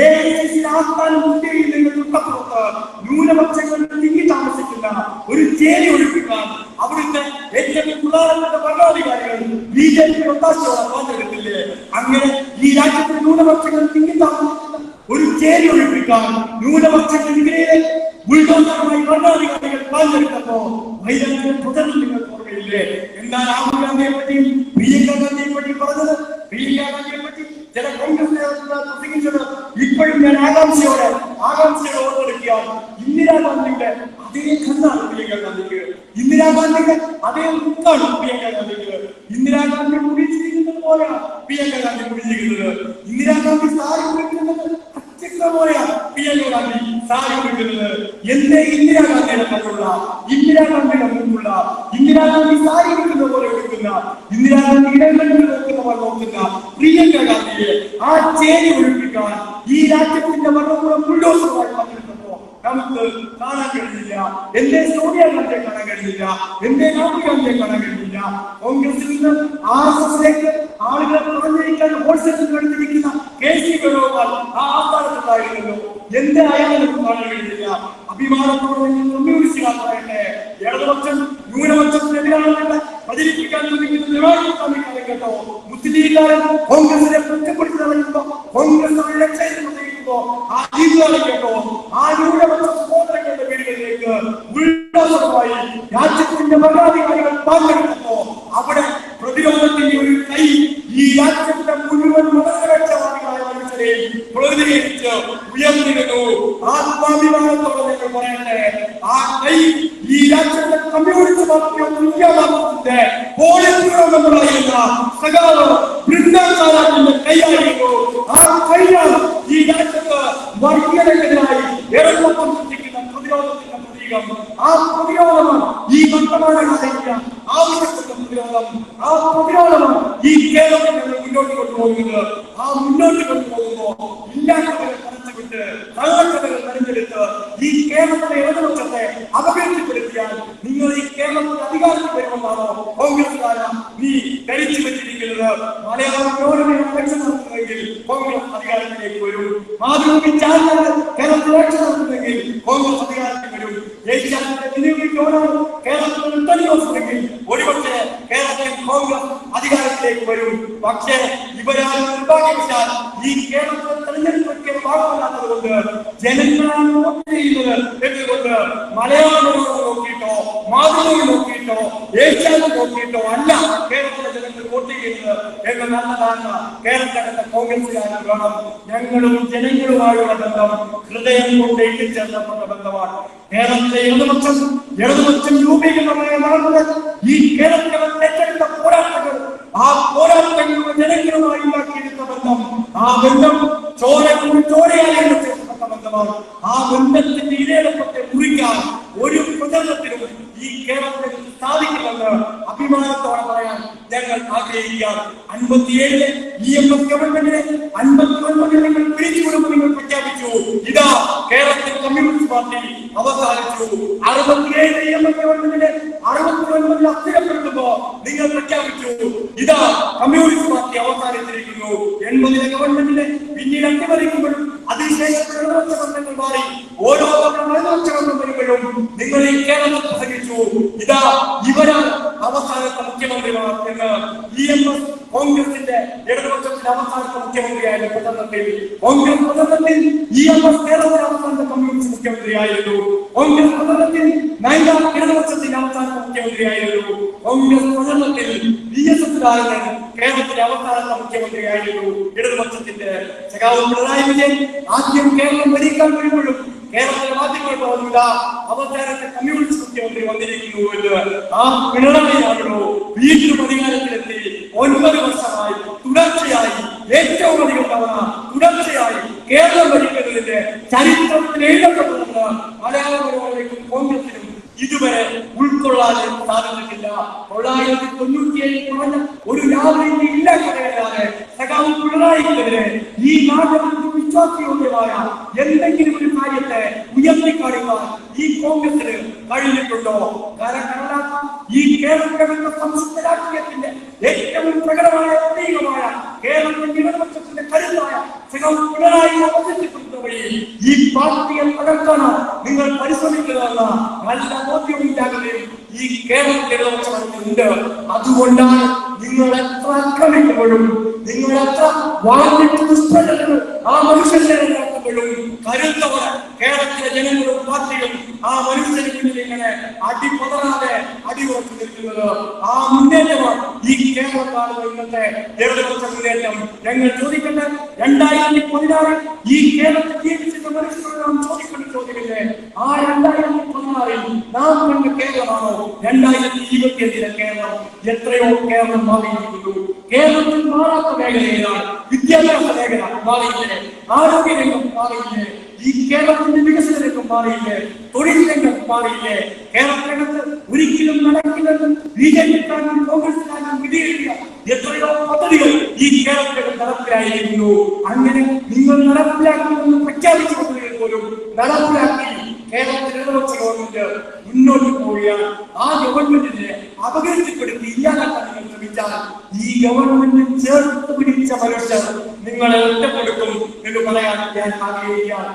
AICC ആസ്ഥാനം ഇന്ത്യയിൽ നിന്ന് തൊട്ടപ്പുറത്ത് ന്യൂനപക്ഷങ്ങൾ തിങ്ങി താമസിക്കുന്ന ഒരു ചേരി ഒഴിപ്പിക്കാൻ അവിടുത്തെ ഏറ്റവും പ്രധാനപ്പെട്ട ഭരണാധികാരികൾ BJP ഒത്താശയോടെ പറഞ്ഞെടുത്തില്ലേ? അങ്ങനെ ഈ രാജ്യത്തെ ന്യൂനപക്ഷങ്ങൾ തിങ്ങി താമസിക്കുന്ന ഒരു ചേരി ഒഴിപ്പിക്കാൻ ന്യൂനപക്ഷങ്ങൾക്കെതിരെ ബുൾഡോസറുമായി ഭരണാധികാരികൾ പറഞ്ഞെടുത്തപ്പോ വൈരാഗ്യം തുടർന്ന് നിങ്ങൾക്ക് ഓർമ്മയില്ലേ? എന്നാൽ രാഹുൽ ഗാന്ധിയെ പറ്റിയും പ്രിയങ്ക ഗാന്ധിയെ പറ്റി പറഞ്ഞത്, പ്രിയങ്ക ഗാന്ധിയെ പറ്റി ചില കോൺഗ്രസ് നേതാക്കൾ പ്രസംഗിച്ചത് ഇപ്പോഴും ഞാൻ ആകാംക്ഷയോടെ ഓർത്തെടുക്കുകയാണ്. ഇന്ദിരാഗാന്ധിയുടെ അതേ കണ്ണാണ് പ്രിയങ്ക ഗാന്ധിക്ക്, ഇന്ദിരാഗാന്ധിയുടെ അതേ മുക്കാണ് പ്രിയങ്ക ഗാന്ധിക്ക്. ഇന്ദിരാഗാന്ധി മുടിച്ചിരിക്കുന്നത് പോലെയാണ് പ്രിയങ്ക ഗാന്ധി മുടിച്ചിരിക്കുന്നത്. ഇന്ദിരാഗാന്ധി സാരി ഉടുക്കുന്നത് പോലെയാണ് പ്രിയങ്ക ഗാന്ധി സാരി ഉടുക്കുന്നത്. എന്തേ ഇന്ദിരാഗാന്ധിയുടെ കണ്ടുള്ള, ഇന്ദിരാഗാന്ധിയുടെ മുമ്പുള്ള, ഇന്ദിരാഗാന്ധി സാരി ഉടുക്കുന്ന പോലെ ഉടുക്കുന്ന, ഇന്ദിരാഗാന്ധി ഇടങ്ങളിൽ നോക്കുന്ന പോലെ നോക്കുന്ന പ്രിയങ്ക ഗാന്ധിയെ ആ ചേരി ഒഴിപ്പിക്കാൻ ഈ രാജ്യത്തിന്റെ ഭരണകൂടം ബുൾഡോസറുമായി പങ്കെടുത്തപ്പോ നമുക്ക് കാണാൻ കഴിയില്ല. എന്തേ സോണിയാഗാന്ധിയെ കാണാൻ കഴിയുന്നില്ല, എന്റെ രാഹുൽ ഗാന്ധിയെ കാണാൻ കഴിയുന്നില്ല. കോൺഗ്രസിൽ നിന്ന് RSSലേക്ക് ആളുകളെ പറഞ്ഞിരിക്കാൻ ഹോൾസെയിൽ കണ്ടിരിക്കുന്ന KC വേണുഗോപാൽ ആ ആസ്ഥാനത്തുണ്ടായിരുന്നല്ലോ, എന്റെ അയാളും കാണാൻ കഴിയുന്നില്ല. അഭിമാനത്തോടെ കമ്മ്യൂണിസ്റ്റുകാർ പറയട്ടെ, ഇടതുപക്ഷം ന്യൂനപക്ഷത്തിനെതിരാണെന്ന് പ്രചരിപ്പിക്കാൻ കേട്ടോ. മുസ്ലിംകാരൻ കോൺഗ്രസിനെ കുറ്റപ്പെടുത്തി നടക്കുമ്പോ, കോൺഗ്രസ് ആ ജീവിതം കേട്ടോ, ആ ന്യൂനപക്ഷ സഹോദരങ്ങളുടെ വീടുകളിലേക്ക് ഉല്ലാസമായി രാജ്യത്തിന്റെ ഭരണാധികാരികൾ പങ്കെടുത്തപ്പോ അവിടെ പ്രതിരോധത്തിന്റെ ഒരു കൈ ഈ രാജ്യത്തെ മുഴുവൻ മതനിരക്ഷവാദികളായ മനുഷ്യരെയും പ്രതിനിധീകരിച്ച് ഉയർന്നിരുന്നു. ആത്മാഭിമാനത്തോടെ ഞങ്ങൾ പറയട്ടെ, ആ കൈ ഈ രാജ്യത്തെ കമ്മ്യൂണിസ്റ്റ് പാർട്ടിയുടെ പോളിറ്റുകളായിരുന്ന സഖാവ് ബൃന്ദാചാര്യന്റെ കൈയായിരുന്നു. ആ കൈയാൽ ഈ രാജ്യത്ത് വർഗീയതക്കെതിരായി ഇടതുപക്ഷം സൃഷ്ടിക്കുന്ന പ്രതിരോധത്തിന്റെ പ്രതീകം. ആ പ്രതിരോധമാണ് ഈ വർത്തമാനകാലത്ത് ആവശ്യപ്പെട്ട പ്രതിരോധം. ആ പ്രതിരോധമാണ് ഈ കേരളത്തെ ഞങ്ങൾ മുന്നോട്ട് കൊണ്ടുപോകുന്നത്. ആ മുന്നോട്ട് കൊണ്ടുപോകുമ്പോ ഇല്ലാത്തവരെ പറിച്ചുവിട്ട് കള്ളക്കഥകൾ തെരഞ്ഞെടുത്ത് ഈ കേരളത്തിലെ ഇടതുപക്ഷത്തെ അപകീർത്തിപ്പെടുത്തിയാൽ നിങ്ങൾ ഈ കേരളത്തിൽ അധികാരത്തിൽ വരുമെന്നാണോ കോൺഗ്രസ്സുകാരാ നീ ധരിച്ചു വെച്ചിരിക്കുന്നത്? മലയാളം ഇലക്ഷൻ നടത്തുന്നെങ്കിൽ കോൺഗ്രസ് അധികാരത്തിലേക്ക് വരും. മാതൃഭൂമി ചാനലുകൾ കേരളത്തിൽ ഇലക്ഷൻ നടത്തുന്നെങ്കിൽ കോൺഗ്രസ് അധികാരത്തിൽ വരും. കേരളത്തിൽ ഒരുപക്ഷെ കേരളത്തിൽ കോൺഗ്രസ് അധികാരത്തിലേക്ക് വരും. പക്ഷേ ഇവരാണ് നിർഭാഗ്യവശാൽ ഈ കേരളത്തിൽ തെരഞ്ഞെടുപ്പൊക്കെ ഭാഗമല്ലാത്തത് കൊണ്ട് ജനങ്ങളാണ് വോട്ട് ചെയ്യുന്നത് എന്നുകൊണ്ട് മലയാളം നോക്കിയിട്ടോ മാതൃഭൂമി നോക്കിയിട്ടോ ഏഷ്യാനെറ്റ് നോക്കിയിട്ടോ അല്ല കേരളത്തിലെ ജനങ്ങൾ വോട്ട് ചെയ്യുന്നത് എന്ന് നല്ല ധാരണ കേരളത്തിനകത്തെ കോൺഗ്രസുകാരൻ വേണം. ഞങ്ങളും ജനങ്ങളുമായുള്ള ബന്ധം ഹൃദയം കൊണ്ട് എത്തിച്ചേർന്നപ്പെട്ട ബന്ധമാണ്. കേരളത്തിലെ ഇടതുപക്ഷം രൂപീകരണമായ നടന്നത് ഈ കേരളത്തിലെ ഏറ്റെടുത്ത പോരാട്ടങ്ങൾ, ആ പോരാട്ടങ്ങളുടെ ജനങ്ങളുമായി ഉണ്ടാക്കിയിരുന്ന ബന്ധം, ആ ബന്ധം ചോരയായി ചേർക്കപ്പെട്ട ബന്ധമാണ്. ആ ബന്ധത്തിന്റെ ഇരേടത്തെ കുറിക്കാൻ ഒരു പ്രചരണത്തിനും ഈ കേരളത്തിൽ സാധിക്കുമെന്ന് അഭിമാനത്തോടെ പറയാൻ ഞങ്ങൾ ആഗ്രഹിക്കാം. 57 EMS ഗവൺമെന്റിനെ 59 നിങ്ങൾ പിരിച്ചുവിടുമ്പോൾ നിങ്ങൾ പ്രഖ്യാപിച്ചു. ഇതാ കേരളത്തിൽ കമ്മ്യൂണിസ്റ്റ് പാർട്ടി അവസാനിച്ചു. 67 EMS ഗവൺമെന്റിനെ 69 അസ്ഥിരപ്പെടുത്തുമ്പോ നിങ്ങൾ പ്രഖ്യാപിച്ചു. ഇതാ കമ്മ്യൂണിസ്റ്റ് പാർട്ടി അവസാനിച്ചിരിക്കുന്നു. 80 ഗവൺമെന്റിനെ പിന്നീട് അട്ടിമറിക്കുമ്പോഴും അതിശേഷങ്ങൾ മാറി ഓരോ മതനിരക്ഷണം വരുമ്പോഴും നിങ്ങൾ ഈ കേരളത്തിൽ പ്രസംഗിച്ചു. ഇതാ ഇവരാണ് അവസാനത്തെ മുഖ്യമന്ത്രിമാർ എന്ന് EMS കോൺഗ്രസിന്റെ ഇടതുപക്ഷത്തിന്റെ അവസാനത്തെ മുഖ്യമന്ത്രിയായ പ്രചരണത്തിൽ കോൺഗ്രസ് പ്രചരണത്തിൽ EMS കേരളത്തിലെ അവസാനത്തെ കമ്മ്യൂണിസ്റ്റ് മുഖ്യമന്ത്രിയായിരുന്നു. കോൺഗ്രസ് പ്രചരണത്തിൽ ഇടതുപക്ഷത്തിന്റെ അവസാനത്തെ മുഖ്യമന്ത്രിയായിരുന്നു. കോൺഗ്രസ് പ്രചരണത്തിൽ VSS കേരളത്തിലെ അവസാനത്തെ മുഖ്യമന്ത്രിയായിരുന്നു. ഇടതുപക്ഷത്തിന്റെ സഖാവ് പിണറായി വിജയൻ ആദ്യം കേരളം ഭരിക്കാൻ വരുമ്പോഴും കേരളത്തിലെ മാധ്യമങ്ങൾ പറഞ്ഞില്ല അവസാനത്തെ കമ്മ്യൂണിസ്റ്റ് മുഖ്യമന്ത്രി വന്നിരിക്കുന്നു എന്ന്. ആ പിണറായിയാണല്ലോ വീണ്ടും അധികാരത്തിലെത്തി 9 വർഷമായി തുടർച്ചയായി ഏറ്റവും അധികം തവണ തുടർച്ചയായി കേരളം ഭരിക്കുന്നതിന്റെ ചരിത്രത്തിൽ എഴുതപ്പെടുന്ന മലയാള മനോരമയ്ക്കും കോൺഗ്രസിനും ഇതുവരെ ഉൾക്കൊള്ളാൻ സാധിച്ചിട്ടില്ല. 997 കുറഞ്ഞ ഒരു രാഷ്ട്രീയ ഇല്ലാതെ സഖാവ് പിണറായിക്കെതിരെ ഈ നാട്ടിൽ വിശ്വാസയോഗ്യമായ എന്തെങ്കിലും ഒരു കാര്യത്തെ ഉയർത്തിക്കാണിക്കാൻ ഈ കോൺഗ്രസിന് കഴിഞ്ഞിട്ടുണ്ടോ? ഈ കേരളത്തിലെ സംയുക്ത രാഷ്ട്രീയത്തിന്റെ ഏറ്റവും പ്രകടമായ പ്രതീകമായ കേരളത്തിന്റെ ഇടതുപക്ഷത്തിന്റെ കരുത്തായ സഖാവ് പിണറായി അവതരിപ്പിക്കുന്ന വഴി ഈ പാർട്ടിയെ തകർക്കാനാണ് നിങ്ങൾ പരിശ്രമിക്കുന്നതെന്ന നല്ല ബോധ്യമില്ലാതെയും ഈ കേരളത്തിലെ ഇടതുപക്ഷമുണ്ട്. അതുകൊണ്ടാണ് നിങ്ങൾ എത്ര ആക്രമിക്കുമ്പോഴും നിങ്ങൾ എത്ര വാങ്ങിട്ട് ദുഷ്പ്രചരണങ്ങൾ ആ മനുഷ്യനെ ഉണ്ടാക്കുമ്പോഴും കരുത്തവർ കേരളത്തിലെ ജനങ്ങളും പാർട്ടികളും ആ മനുഷ്യന് മുന്നിൽ ഇങ്ങനെ അടിപതറാതെ അടിയുറച്ചു നിൽക്കുന്നത്. ആ മുന്നേറ്റമാണ് ഈ കേരളത്താണ് ഇന്നത്തെ ഇടതുപക്ഷ മുന്നേറ്റം. ഞങ്ങൾ ചോദിക്കട്ടെ, 2016 ഈ കേരളത്തിൽ ജീവിച്ചിരുന്ന മനുഷ്യരോട് നാം ചോദിക്കേണ്ട ചോദ്യമില്ലേ? ആ 2016 നാം കണ്ട കേരളമാണോ 2025 കേരളം? എത്രയോ കേരളം മാറിയിരിക്കുന്നു. കേരളത്തിൽ മാറാത്ത മേഖലയിലാണ് വിദ്യാഭ്യാസ മേഖല മാറിയില്ലേ? ആരോഗ്യരംഗം മാറിയില്ലേ? ഈ കേരളത്തിന്റെ വികസന രംഗം മാറിയില്ലേ? തൊഴിൽ രംഗം മാറിയില്ലേ? കേരളത്തിനകത്ത് ഒരിക്കലും നടക്കില്ലെന്ന് BJP-ക്കാരും കോൺഗ്രസിനാരും വിധിയെഴുതിയ എത്രയോ പദ്ധതികൾ ഈ കേരളത്തിൽ നടപ്പിലായിരിക്കുന്നു. അങ്ങനെ നിങ്ങൾ നടപ്പിലാക്കുമെന്ന് പ്രഖ്യാപിച്ച പദ്ധതികൾ പോലും നടപ്പിലാക്കി കേരളത്തിൽ ഇടതുപക്ഷ ഗവൺമെന്റ് മുന്നോട്ട് പോവുകയാണ്. ആ ഗവൺമെന്റിനെ അപകീർത്തിപ്പെടുത്തി ഇല്ലാതാക്കാൻ നിങ്ങൾ ശ്രമിച്ചാൽ ഈ ഗവൺമെന്റ് ചേർത്ത് പിടിച്ച മനുഷ്യർ നിങ്ങളെ ഒറ്റപ്പെടുത്തും എന്ന് പറയാൻ ഞാൻ ആഗ്രഹിക്കുകയാണ്.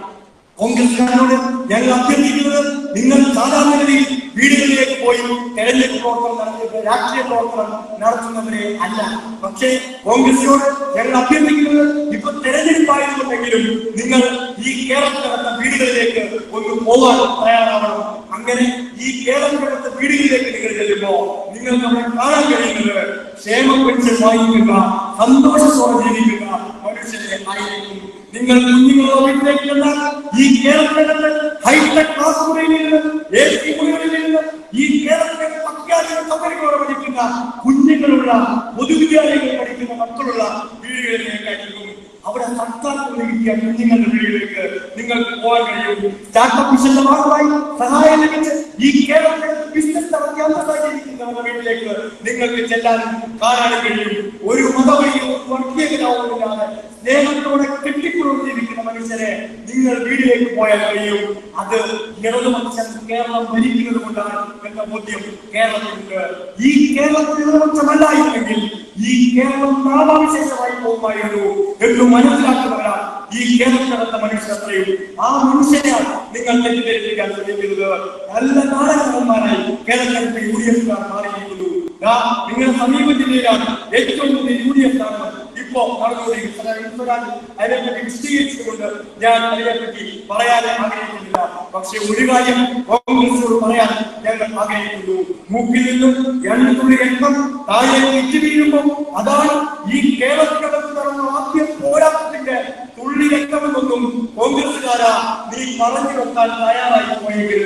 കോൺഗ്രസ്സുകാരോട് ഞങ്ങൾ അഭ്യർത്ഥിക്കുന്നത്, നിങ്ങൾ സാധാരണഗതിയിൽ വീടുകളിലേക്ക് പോയി തെരഞ്ഞെടുപ്പ് പ്രവർത്തനം നടത്തുന്നത് രാഷ്ട്രീയ പ്രവർത്തനം നടത്തുന്നവരെ അല്ല. പക്ഷേ കോൺഗ്രസിനോട് ഞങ്ങൾ അഭ്യർത്ഥിക്കുന്നത്, ഇപ്പൊ തെരഞ്ഞെടുപ്പായിരുന്നുണ്ടെങ്കിലും നിങ്ങൾ ഈ കേരളത്തിനകത്ത വീടുകളിലേക്ക് ഒന്ന് പോകാൻ തയ്യാറാവണം. അങ്ങനെ ഈ കേരളത്തിനകത്ത വീടുകളിലേക്ക് നിങ്ങൾ ചെല്ലുമ്പോ നിങ്ങൾ നമ്മളെ കാണാൻ കഴിയുന്നത് ക്ഷേമ പെൻഷൻ വാങ്ങിക്കുക, സന്തോഷത്തോടെ ജീവിക്കുക മനുഷ്യരെ ആയിരിക്കും. നിങ്ങൾ കുഞ്ഞുങ്ങളോ വീട്ടിലേക്ക് ചെന്നാൽ ഈ കേരളത്തിനകത്ത് ഹൈടെക് ക്ലാസ് മുറിയിൽ നിന്ന് AC മുറികളിൽ നിന്ന് ഈ കേരളത്തിലെ അത്യാധുനിക സൗകര്യങ്ങളോടെ പഠിക്കുന്ന കുഞ്ഞുങ്ങളുള്ള പൊതുവിദ്യാലയങ്ങളിൽ പഠിക്കുന്ന മക്കളുള്ള വീടുകളിലേക്കായിരിക്കും. അവിടെ സർക്കാർ കിട്ടിയ കുഞ്ഞുങ്ങളുടെ വീടുകളിലേക്ക് നിങ്ങൾക്ക് പോകാൻ കഴിയും. സ്റ്റാർട്ടപ്പ് മിഷന്റെ ഭാഗമായി സഹായം ലഭിച്ച് ഈ കേരളത്തിലെ ബിസിനസ് നടത്തി അന്തസ്സായിരിക്കുന്നവരുടെ വീട്ടിലേക്ക് നിങ്ങൾക്ക് ചെല്ലാൻ കാണാനും കഴിയും. ഒരു മതവൈയോ വർഗീയതയാവുമില്ലാതെ സ്നേഹത്തോടെ കെട്ടിപ്പുറത്തിരിക്കുന്ന മനുഷ്യരെ നിങ്ങൾ വീട്ടിലേക്ക് പോയാൽ കഴിയും. അത് ഇടതുപക്ഷം കേരളം ഭരിക്കുന്നത് കൊണ്ടാണ് എന്ന ബോധ്യം കേരളത്തിലുണ്ട്. ഈ കേരളത്തിൽ ഇടതുപക്ഷമല്ലായിരുന്നെങ്കിൽ ഈ കേരളം നാമാവിശേഷമായി പോകുമായിരുന്നു എന്ന് മനസ്സിലാക്കുന്നവരാണ് ഈ കേരളത്തിനകത്ത മനുഷ്യർ അത്രയും. ആ മനുഷ്യരെയാണ് നിങ്ങൾ തെറ്റിദ്ധരിപ്പിക്കാൻ ശ്രമിക്കുന്നത്. നല്ല നാടകന്മാരായി കേരളത്തിലെ UDF മാറിയിരിക്കുന്നു. നിങ്ങളുടെ സമീപ ജില്ലയിലാണ് ഏറ്റവും കൂടുതൽ UDF സ്ഥാനങ്ങൾ ഇപ്പോ അതിനെപ്പറ്റി വിശദീകരിച്ചുകൊണ്ട് ഞാൻ അതിനെപ്പറ്റി പറയാതെ ആഗ്രഹിക്കുന്നില്ല. പക്ഷെ ഒരു കാര്യം കോൺഗ്രസിനോട് പറയാൻ ഞങ്ങൾ ആഗ്രഹിക്കുന്നു. മൂക്കിൽ നിന്നും 2 തുള്ളി രക്തം താഴെ ഇറ്റു വീഴുമ്പോൾ അതാണ് ഈ കേരളത്തിനകത്ത് നടന്ന ആദ്യ പോരാട്ടത്തിന്റെ തുള്ളി രക്തമെന്നൊന്നും കോൺഗ്രസുകാരാ നീ പറഞ്ഞു വെക്കാൻ തയ്യാറായി പോയെങ്കിൽ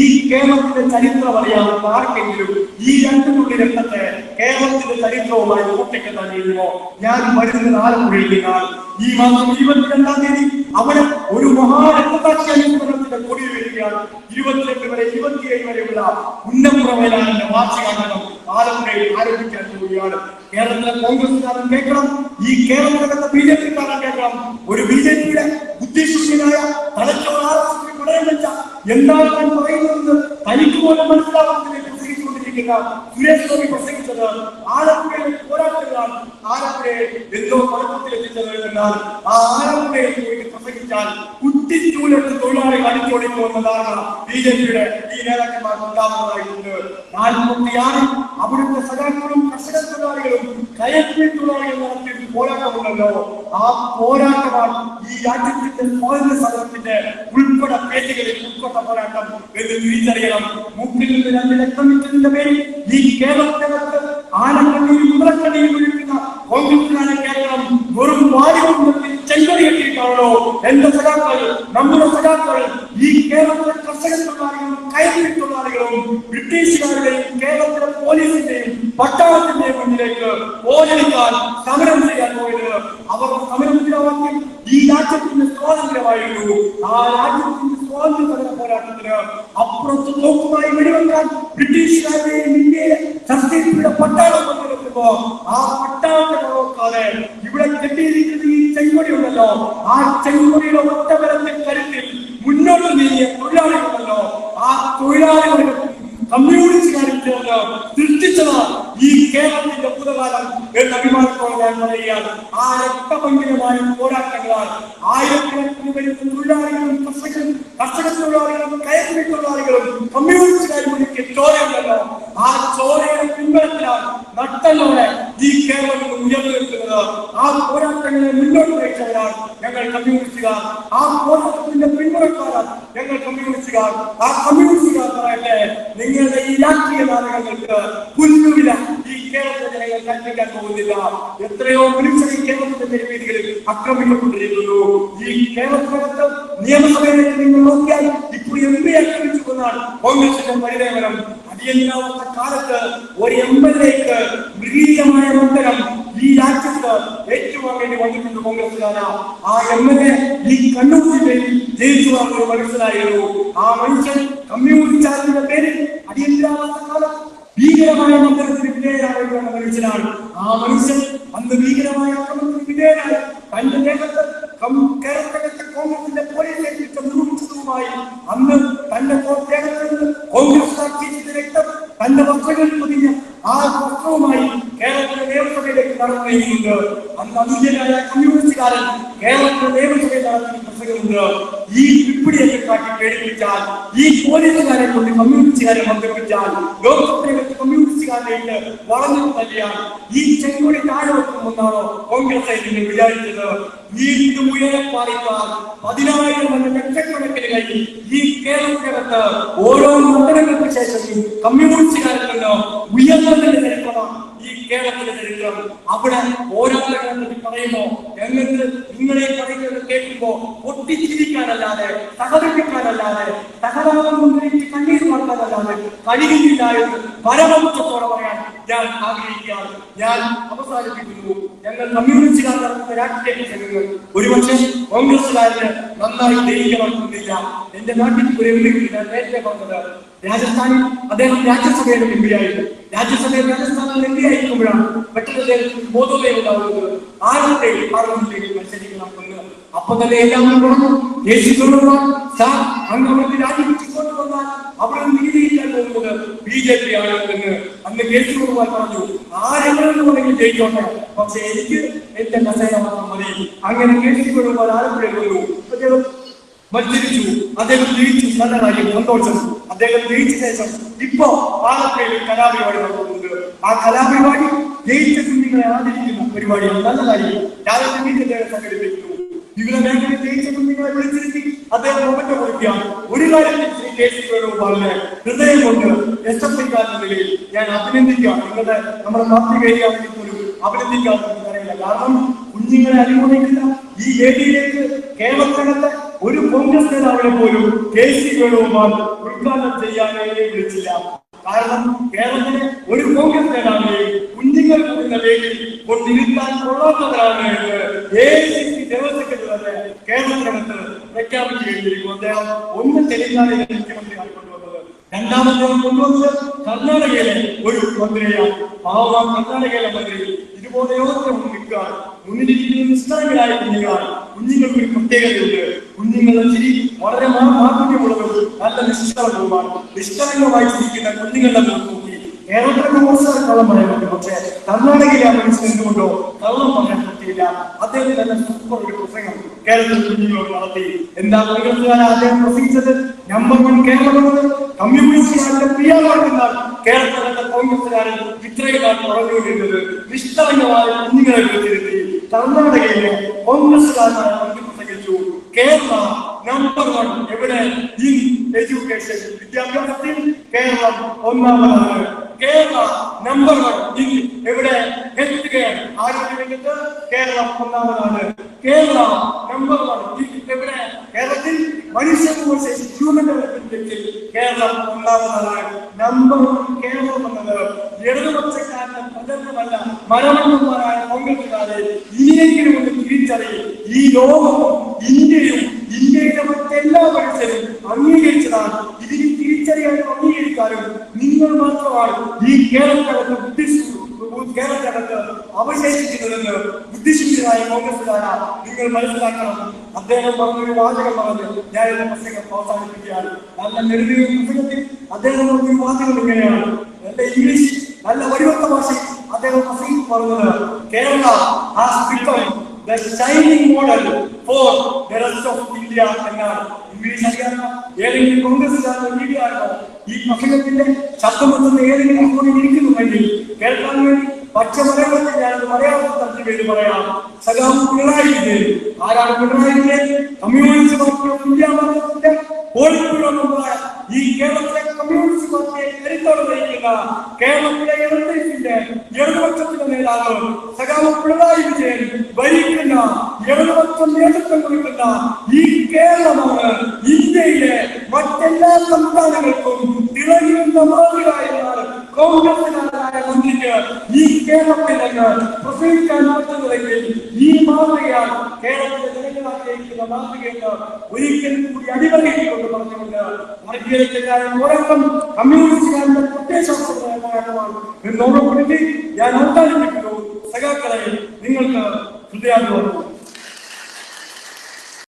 ഈ കേരളത്തിന്റെ ചരിത്രം അറിയാവുന്ന ആർക്കെങ്കിലും ഈ 2 തുള്ളി രക്തത്തെ കേരളത്തിന്റെ ചരിത്രവുമായി കൂട്ടിക്കെത്താൻ കഴിയുമോ? ഞാൻ വരുന്നത് ആലപ്പുഴയിലാണ്. ഈ മാസം 22-ാം തീയതി അവിടെ ഒരു മഹാരക്തസാക്ഷി അനുസ്മരണത്തിന്റെ കൊടി വരികയാണ്. 22 വരെ 27 വരെയുള്ള ഉന്നപ്രവേലാന്റെ വാർഷികാഘോഷം ആലപ്പുഴയിൽ ആരംഭിക്കാൻ പോവുകയാണ്. കേരളത്തിലെ കോൺഗ്രസുകാരൻ കേൾക്കണം, ഈ കേരളത്തിനകത്ത് BJP-ക്കാരൻ കേൾക്കണം. ഒരു BJP-യുടെ ബുദ്ധിശൂന്യനായ തലച്ചോറ് RSS പണയം വെച്ച എന്താണ് താൻ പറയുന്നതെന്ന് തനിക്ക് പോലും മനസ്സിലാവുന്നതിനെ പ്രസംഗിച്ചുകൊണ്ടിരിക്കുന്ന സുരേഷ് ഗോപി പ്രസംഗിച്ചത് ആലപ്പുഴയിലെ പോരാട്ടങ്ങളാണ്. ആലപ്പുഴയെ എന്തോ കുഴപ്പത്തിലെത്തിച്ചത് എന്നാൽ ആ ആലപ്പുഴയിൽ പോയിട്ട് പ്രസംഗിച്ചാൽ കുറ്റിച്ചൂലെടുത്ത് തൊഴിലാളികൾ അടിച്ചോടി പോകുന്നതാണ് BJP-യുടെ ഈ നേതാക്കന്മാർ ഉണ്ടാവുന്നതായിട്ടുണ്ട്. 46-ൽ അവിടുത്തെ സഖാക്കളും കർഷക തൊഴിലാളികളും കയറ്റി തൊഴിലാളികൾ നടത്തിയ പോരാട്ടമുണ്ടല്ലോ. ആ പോരാട്ടമാണ് ഈ രാജ്യത്തിന്റെ സ്വാതന്ത്ര്യ സമരത്തിന്റെ ഉൾപ്പെടെ പേജുകളിൽ ഉൾപ്പെട്ട പോരാട്ടം എന്ന് തിരിച്ചറിയണം. മൂക്കിൽ നിന്ന് 2 ലക്ഷം വിറ്റതിന്റെ പേരിൽ ഈ കേരളത്തിനകത്ത് ആനക്കണ്ണിയും മുതലക്കണ്ണിയും വിളിക്കുന്ന കോൺഗ്രസുകാരെ കേരളം വെറും വാരികൊണ്ടത്തിൽ ചെങ്കടി കെട്ടിയിട്ടാണല്ലോ എന്റെ സഖാക്കൾ, നമ്മുടെ സഖാക്കൾ ഈ കേരളത്തിലെ കർഷക തൊഴിലാളികളും കയറ്റി തൊഴിലാളികളും ബ്രിട്ടീഷുകാരുടെയും കേരളത്തിലെ പോലീസിന്റെയും പട്ടാളത്തിന്റെയും മുന്നിലേക്ക് പോരാടാൻ സമരം ചെയ്യാൻ പോയത്. അവർ സമരത്തിലാക്കി ഈ രാജ്യത്തിന്റെ സ്വാതന്ത്ര്യമായിരുന്നു. ആ രാജ്യത്തിന്റെ സ്വാതന്ത്ര്യ സമര പോരാട്ടത്തിന് അപ്പുറത്ത് നോക്കുമായി വെടിവെക്കാൻ ബ്രിട്ടീഷുകാരുടെയും ഇന്ത്യയിലെ ശക്തിയുടെ പട്ടാളം കൊണ്ടുവരുമ്പോ ആ പട്ടാളത്തെ നോക്കാതെ ഇവിടെ കെട്ടിയിരിക്കുന്ന ഈ ചെങ്കൊടി ഉണ്ടല്ലോ, ആ ചെങ്കൊടിയുടെ ഒറ്റബലത്തിൽ കരുത്തിൽ മുന്നോട്ട് നീങ്ങിയ തൊഴിലാളികളുണ്ടല്ലോ, ആ തൊഴിലാളികളുടെ കമ്മ്യൂണിസ്റ്റുകാരും ചേർന്ന് സൃഷ്ടിച്ചതാണ് ഈ കേരളത്തിന്റെ പുതുകാലം എന്ന അഭിമാനത്തോടെ ഞാൻ പറയുകയാണ്. ആ രക്തഭംഗിരമായ പോരാട്ടങ്ങളാൽ ആയിരക്കണക്കിന് വരുന്ന തൊഴിലാളികളും കർഷക തൊഴിലാളികളും കയറ്റി തൊഴിലാളികളും കമ്മ്യൂണിസ്റ്റുകാരും ഒരുക്കിയ ചോരയുണ്ടല്ലോ, ആ ചോരയുടെ പിൻബലത്തിലാണ് നട്ടലോടെ ഈ കേരളം ഉയർന്നു നിൽക്കുന്നത്. ആ പോരാട്ടങ്ങളെ മുന്നോട്ട് നയിച്ചവരാണ് ഞങ്ങൾ കമ്മ്യൂണിസ്റ്റുകാർ. ആ പോരാട്ടത്തിന്റെ പിന്മുറക്കാരാണ് ഞങ്ങൾ കമ്മ്യൂണിസ്റ്റുകാർ. ആ കമ്മ്യൂണിസ്റ്റുകാർ പറയട്ടെ, നിങ്ങളുടെ ഈ രാഷ്ട്രീയ നാടകങ്ങൾക്ക് പുല്ലുവില ഈ കേരളത്തിലെ ജനങ്ങൾ കൽപ്പിക്കാൻ പോകുന്നില്ല. എത്രയോ മനുഷ്യർ ഈ കേരളത്തിന്റെ തെരുവീതികളിൽ ആക്രമിക്കപ്പെട്ടിരിക്കുന്നു. ഈ കേരളത്തിനകത്ത് നിയമസഭയിലേക്ക് നിങ്ങൾ നോക്കിയാൽ ഇപ്പോൾ MP ആക്രമിച്ചു കൊണ്ടാണ് കോൺഗ്രസിന്റെ പരിദേവനം. അടിയന്തരാവസ്ഥ കാലത്ത് ഒരു MLA-ക്ക് മൃഗീയമായ മണ്ഡലം ഈ രാജ്യത്ത് ഏറ്റുവാങ്ങേണ്ടി വന്നിട്ടുണ്ട് കോൺഗ്രസുകാരാ. ആ MLA ഈ കണ്ണൂർ ജില്ലയിൽ ജയിച്ചു വാങ്ങുന്ന മനുഷ്യനായിരുന്നു. ആ മനുഷ്യൻ കമ്മ്യൂണിസ്റ്റുകാരുടെ പേരിൽ അടിയന്തരാവസ്ഥ കാലം ഭീകരമായ മണ്ഡലത്തിന് വിധേയരായ മനുഷ്യനാണ്. ആ മനുഷ്യൻ അന്ന് ഭീകരമായ ആക്രമണത്തിന് വിധേയനായി തന്റെ ദേഹത്ത് കേരളത്തിലെ കോൺഗ്രസിന്റെ പോലീസ് നിർമ്മിച്ചതുമായി അന്ന് തന്റെ തന്റെ വസ്ത്രങ്ങളിൽ പൊതിഞ്ഞ ആ വസ്ത്രവുമായി കേരളത്തിലെ നിയമസഭയിലേക്ക് നടന്നു നീങ്ങുന്നുണ്ട്. അന്ന് അതുല്യനായ കമ്മ്യൂണിസ്റ്റുകാരൻ കേരളത്തിലെ നിയമസഭയിൽ നടത്തിയ പ്രസംഗമുണ്ട്. ഈ പിപ്പിടിയൊക്കെ കാട്ടി പേടിപ്പിച്ചാൽ, ഈ പോലീസുകാരെ കൊണ്ട് കമ്മ്യൂണിസ്റ്റുകാരെ മന്ത്രിപ്പിച്ചാൽ, ലോകസഭയെ വെച്ച് കമ്മ്യൂണിസ്റ്റുകാരനെ വളഞ്ഞു തല്ലിയാൽ ഈ ചെങ്കൊടി താഴെ വെക്കുമെന്നാണോ കോൺഗ്രസ് നിങ്ങൾ വിചാരിച്ചത്? വീണ്ടും ഉയരപ്പാടിക്കാൻ 10,000 ലക്ഷക്കണക്കിന് കഴിഞ്ഞ് ഈ കേരളത്തിനകത്ത് ഓരോ മണ്ഡലങ്ങൾക്ക് ശേഷം കമ്മ്യൂണിസ്റ്റുകാരിൽ നിന്ന് ഉയർന്നതിന്റെ ചരിത്രമാണ് ഈ കേരളത്തിലെ ചരിത്രം. അവിടെ ഓരോ പറ്റി പറയുമ്പോ ഞങ്ങൾക്ക് നിങ്ങളെ പറയുന്നത് കേൾക്കുമ്പോ പൊട്ടിച്ചിരിക്കാനല്ലാതെ, സഹകരിപ്പിക്കാനല്ലാതെ, സഹതാപം കണ്ണീർ മാറ്റാനല്ലാതെ കഴിയുന്നില്ല എന്ന് പരമത്വത്തോടെ പറയാൻ ഞാൻ ആഗ്രഹിക്കുകയാണ്. ഞാൻ അവസാനിപ്പിക്കുന്നു. ഞങ്ങൾ കമ്മ്യൂണിസ്റ്റുകാർ നടത്തുന്ന രാഷ്ട്രീയ പ്രസംഗങ്ങൾ ഒരുപക്ഷെ കോൺഗ്രസുകാരന് നന്നായി ഗ്രഹിക്കണമെന്നില്ല. എന്റെ നാട്ടിൽ ഒരു ഞാൻ നേരത്തെ പറഞ്ഞത്, രാജസ്ഥാനിൽ അദ്ദേഹം രാജ്യസഭയുടെ എം പി ആയിരുന്നു. രാജ്യസഭയിൽ രാജസ്ഥാനിൽ എം പി ആയിരിക്കുമ്പോഴാണ് പെട്ടെന്ന് അദ്ദേഹത്തിന് ബോധോദയം ഉണ്ടാവുന്നത് ആരുടെ പാർലമെന്റിലേക്ക് മത്സരിക്കണമെന്ന്. അപ്പൊ തന്നെ എല്ലാം പറഞ്ഞു, അങ്ങ് രാജിവെച്ചിക്കൊണ്ട് വന്നാൽ അവിടെ നീതിയില്ലാൻ പോകുന്നത് BJP ആണ് എന്ന് അന്ന് കേജ്രിവാൾ പറഞ്ഞു. ആരെങ്കിലും വേണമെങ്കിൽ ജയിച്ചോട്ടെ, പക്ഷെ എനിക്ക് എന്റെ കസേര മാത്രം മതി. അങ്ങനെ കേജ്രിവാൾ ആലപ്പുഴയിൽ വന്നു. അദ്ദേഹം മത്സരിച്ചു, അദ്ദേഹം ജയിച്ചു. നല്ല കാര്യം, സന്തോഷം. അദ്ദേഹം ജയിച്ച ശേഷം ഇപ്പോ ആലപ്പുഴയിൽ കലാപരിപാടി നടത്തുന്നുണ്ട്. ആ കലാപരിപാടി ജയിച്ച കുഞ്ഞുങ്ങളെ ആദരിക്കുന്ന പരിപാടിയാണ്. നല്ല കാര്യം. രാജധാനി സംഘടിപ്പിക്കുന്നു. വിവിധ മേഖലയിൽ ജയിച്ച കുഞ്ഞുങ്ങളെ വിളിച്ചിരുത്തി അദ്ദേഹം മൊമെന്റ് കൊടുക്കുകയാണ്. ഒരു കാര്യത്തിൽ ശ്രീ കേജ്രിവാളിനെ ഹൃദയം കൊണ്ട് SFIക്കാരന്റെ നിലയിൽ ഞാൻ അഭിനന്ദിക്കുകയാണ്. നമ്മുടെ പാർട്ടി കഴിയാണെങ്കിൽ പോലും അഭിനന്ദിക്കാമെന്ന് അറിയില്ല. കാരണം കുഞ്ഞുങ്ങളെ അനുമോദിക്കുന്ന ഈ വേദിയിലേക്ക് കേരളത്തിനകത്ത് ഒരു കോൺഗ്രസ് നേതാവിനെ പോലും കേജ്രിവാൾ ഉദ്ഘാടനം ചെയ്യാനേ വിളിച്ചില്ല. കാരണം കേരളത്തിലെ ഒരു കോൺഗ്രസ് നേതാവിനെ കുഞ്ഞുങ്ങൾ കൂടുന്ന വേദിയിൽ കൊണ്ടിരുത്താൻ കൊള്ളാത്തവരാണ് AICC ജനറൽ സെക്രട്ടറി തന്നെ കേരളത്തിനകത്ത് പ്രഖ്യാപിച്ചു കഴിഞ്ഞിരിക്കുന്നു. അദ്ദേഹം ഒന്ന് തെലങ്കാനയിലെ മുഖ്യമന്ത്രിയാണ് കൊണ്ടുവന്നത്. രണ്ടാമത്തെ കൊണ്ടുവന്നത് കർണാടകയിലെ ഒരു മന്ത്രിയാണ്. പാവം കർണാടകയിലെ മന്ത്രി ഇതുപോലെ യോഗത്തിന് നിൽക്കുകയാണ്. മുന്നിലിരിക്കുന്ന നിഷ്കളങ്കരായ കുഞ്ഞുങ്ങളാണ്. കുഞ്ഞുങ്ങൾക്ക് ഒരു പ്രത്യേകതയുണ്ട്. കുഞ്ഞുങ്ങളുടെ ചിരി വളരെ മാധുര്യമുള്ളതും നല്ല നിഷ്കളങ്കവുമാണ്. നിഷ്കളങ്കമായി ചിരിക്കുന്ന കുഞ്ഞുങ്ങളുടെ നോക്കി കേരളത്തിലെ കോൺഗ്രസ് കള്ളം പറയാൻ പറ്റും, പക്ഷേ കർണാടകയിലെ ആ മനുഷ്യൻ എന്തുകൊണ്ടോ കള്ളം പറയാൻ പറ്റിയില്ല. അദ്ദേഹം തന്നെ സൂപ്പർ ഒരു പ്രസംഗം കേരളത്തിൽ കുഞ്ഞുങ്ങളോട് നടത്തി. എന്താ കോൺഗ്രസുകാരെ അദ്ദേഹം പ്രസംഗിച്ചത്? നമ്പർ 1 കേരളമെന്നത് കമ്മ്യൂണിസ്റ്റുകാരുടെ പ്രിയമാണെന്നാണ് കേരളത്തിലെ കോൺഗ്രസുകാരൻ ഇത്രയും നാൾ പറഞ്ഞുകൊണ്ടിരുന്നത്. നിഷ്കളങ്കമായ കുഞ്ഞുങ്ങളെ വിളിച്ചിരുത്തി കർണാടകയിലെ കോൺഗ്രസുകാരനായ മന്ത്രി പ്രസംഗിച്ചു. കേരള നമ്പർ 1 എവിടെ? ഇൻ എഡ്യൂക്കേഷൻ, വിദ്യാഭ്യാസത്തിൽ കേരളം ഒന്നാമതാണ്. കേരള നമ്പർ 1 ഇൻ എവിടെ? ഹെൽത്ത് കെയർ, ആരോഗ്യരംഗത്ത് കേരളം ഒന്നാമതാണ്. കേരള നമ്പർ 1 ഇൻ എവിടെ? കേരളത്തിൽ മനുഷ്യവിഭവശേഷി ഹ്യൂമൻ ഡെവലപ്മെന്റിൽ കേരളം ഒന്നാമതാണ്. നമ്പർ 1 കേരളം എന്നത് ഇടതുപക്ഷക്കാരുടെ പ്രചരണമല്ല, മരമണ്ണന്മാരായ കോൺഗ്രസുകാരെ ഇനിയെങ്കിലും ഒന്ന് തിരിച്ചറിയും. ഈ ലോകവും ഇന്ത്യയിലെ മറ്റെല്ലാ മനുഷ്യരും അംഗീകരിച്ചതാണ്. ഇതിന് തിരിച്ചറിയാനും അംഗീകരിക്കാനും നിങ്ങൾ മാത്രമാണ് ഈ കേരളത്തിനകത്ത് അവശേഷിക്കുന്നതെന്ന് ബുദ്ധിശൂന്യരായ കോൺഗ്രസുകാരാ നിങ്ങൾ മനസ്സിലാക്കണം. അദ്ദേഹം പറഞ്ഞൊരു വാചകം പറഞ്ഞു. ഞാൻ എന്റെ പ്രസംഗം അവസാനിപ്പിക്കുകയാണ്. നല്ല നെടുവീർ പ്രസംഗത്തിൽ അദ്ദേഹം പറഞ്ഞൊരു വാചകം ഇങ്ങനെയാണ്. നല്ല ഇംഗ്ലീഷ്, നല്ല വടിവത്ത ഭാഷയിൽ അദ്ദേഹം പ്രസംഗം പറഞ്ഞത്, Kerala has become the shining model for the rest of India എന്നാണ്. ഇംഗ്ലീഷ് അറിയാമോ? ഏതെങ്കിലും കോൺഗ്രസുകാരോ മീഡിയ ആണോ ഈ പ്രസംഗത്തിന്റെ ശബ്ദമെത്തുന്ന ഏതെങ്കിലും കൂടി ഇരിക്കുന്നുണ്ടെങ്കിൽ കേൾക്കാൻ വേണ്ടി പച്ച മലയാളത്തിൽ ഞാനത് മലയാളത്തിൽ തർജ്ജമ ചെയ്ത് പറയാം. സഖാവ് പിണറായി വിജയൻ. ആരാണ് Pinarayi Vijayan? Communist party of India മണ്ഡലത്തിന്റെ കോഴിക്കോട് മെമ്പറായ ഈ കേരളത്തിലെ കമ്മ്യൂണിസ്റ്റ് പാർട്ടിയെ കരുത്തോടെ നയിക്കുന്ന കേരളത്തിലെ ഇടതുപക്ഷത്തിന്റെ നേതാവ് സഖാവ് പിണറായി വിജയൻ ഭരിക്കുന്ന ഇടതുപക്ഷം നേതൃത്വം കൊടുക്കുന്ന ഈ കേരളമാണ് ഇന്ത്യയിലെ മറ്റെല്ലാ സംസ്ഥാനങ്ങൾക്കും തിളങ്ങിയുന്ന മാതൃകയായാണ് കോൺഗ്രസുകാരായ മന്ത്രിക്ക് ഈ കേരളത്തിൽ നിന്ന് പ്രസംഗിക്കാൻ പറ്റുന്നതെങ്കിൽ ഈ മാതൃകയാണ് കേരളത്തിലെ ജനങ്ങളാഗ്രഹിക്കുന്ന മാതൃകയെന്ന് ഒരിക്കലും കൂടി അടിവരയിക്കൊണ്ട് പറഞ്ഞുകൊണ്ട് വർഗീയതയ്ക്കെതിരായ പോരാട്ടം കമ്മ്യൂണിസ്റ്റുകാരുടെ പ്രത്യയശാസ്ത്രമായ പോരാട്ടമാണ് എന്ന് ഓർമ്മപ്പെടുത്തി ഞാൻ അവസാനിപ്പിക്കുന്നു.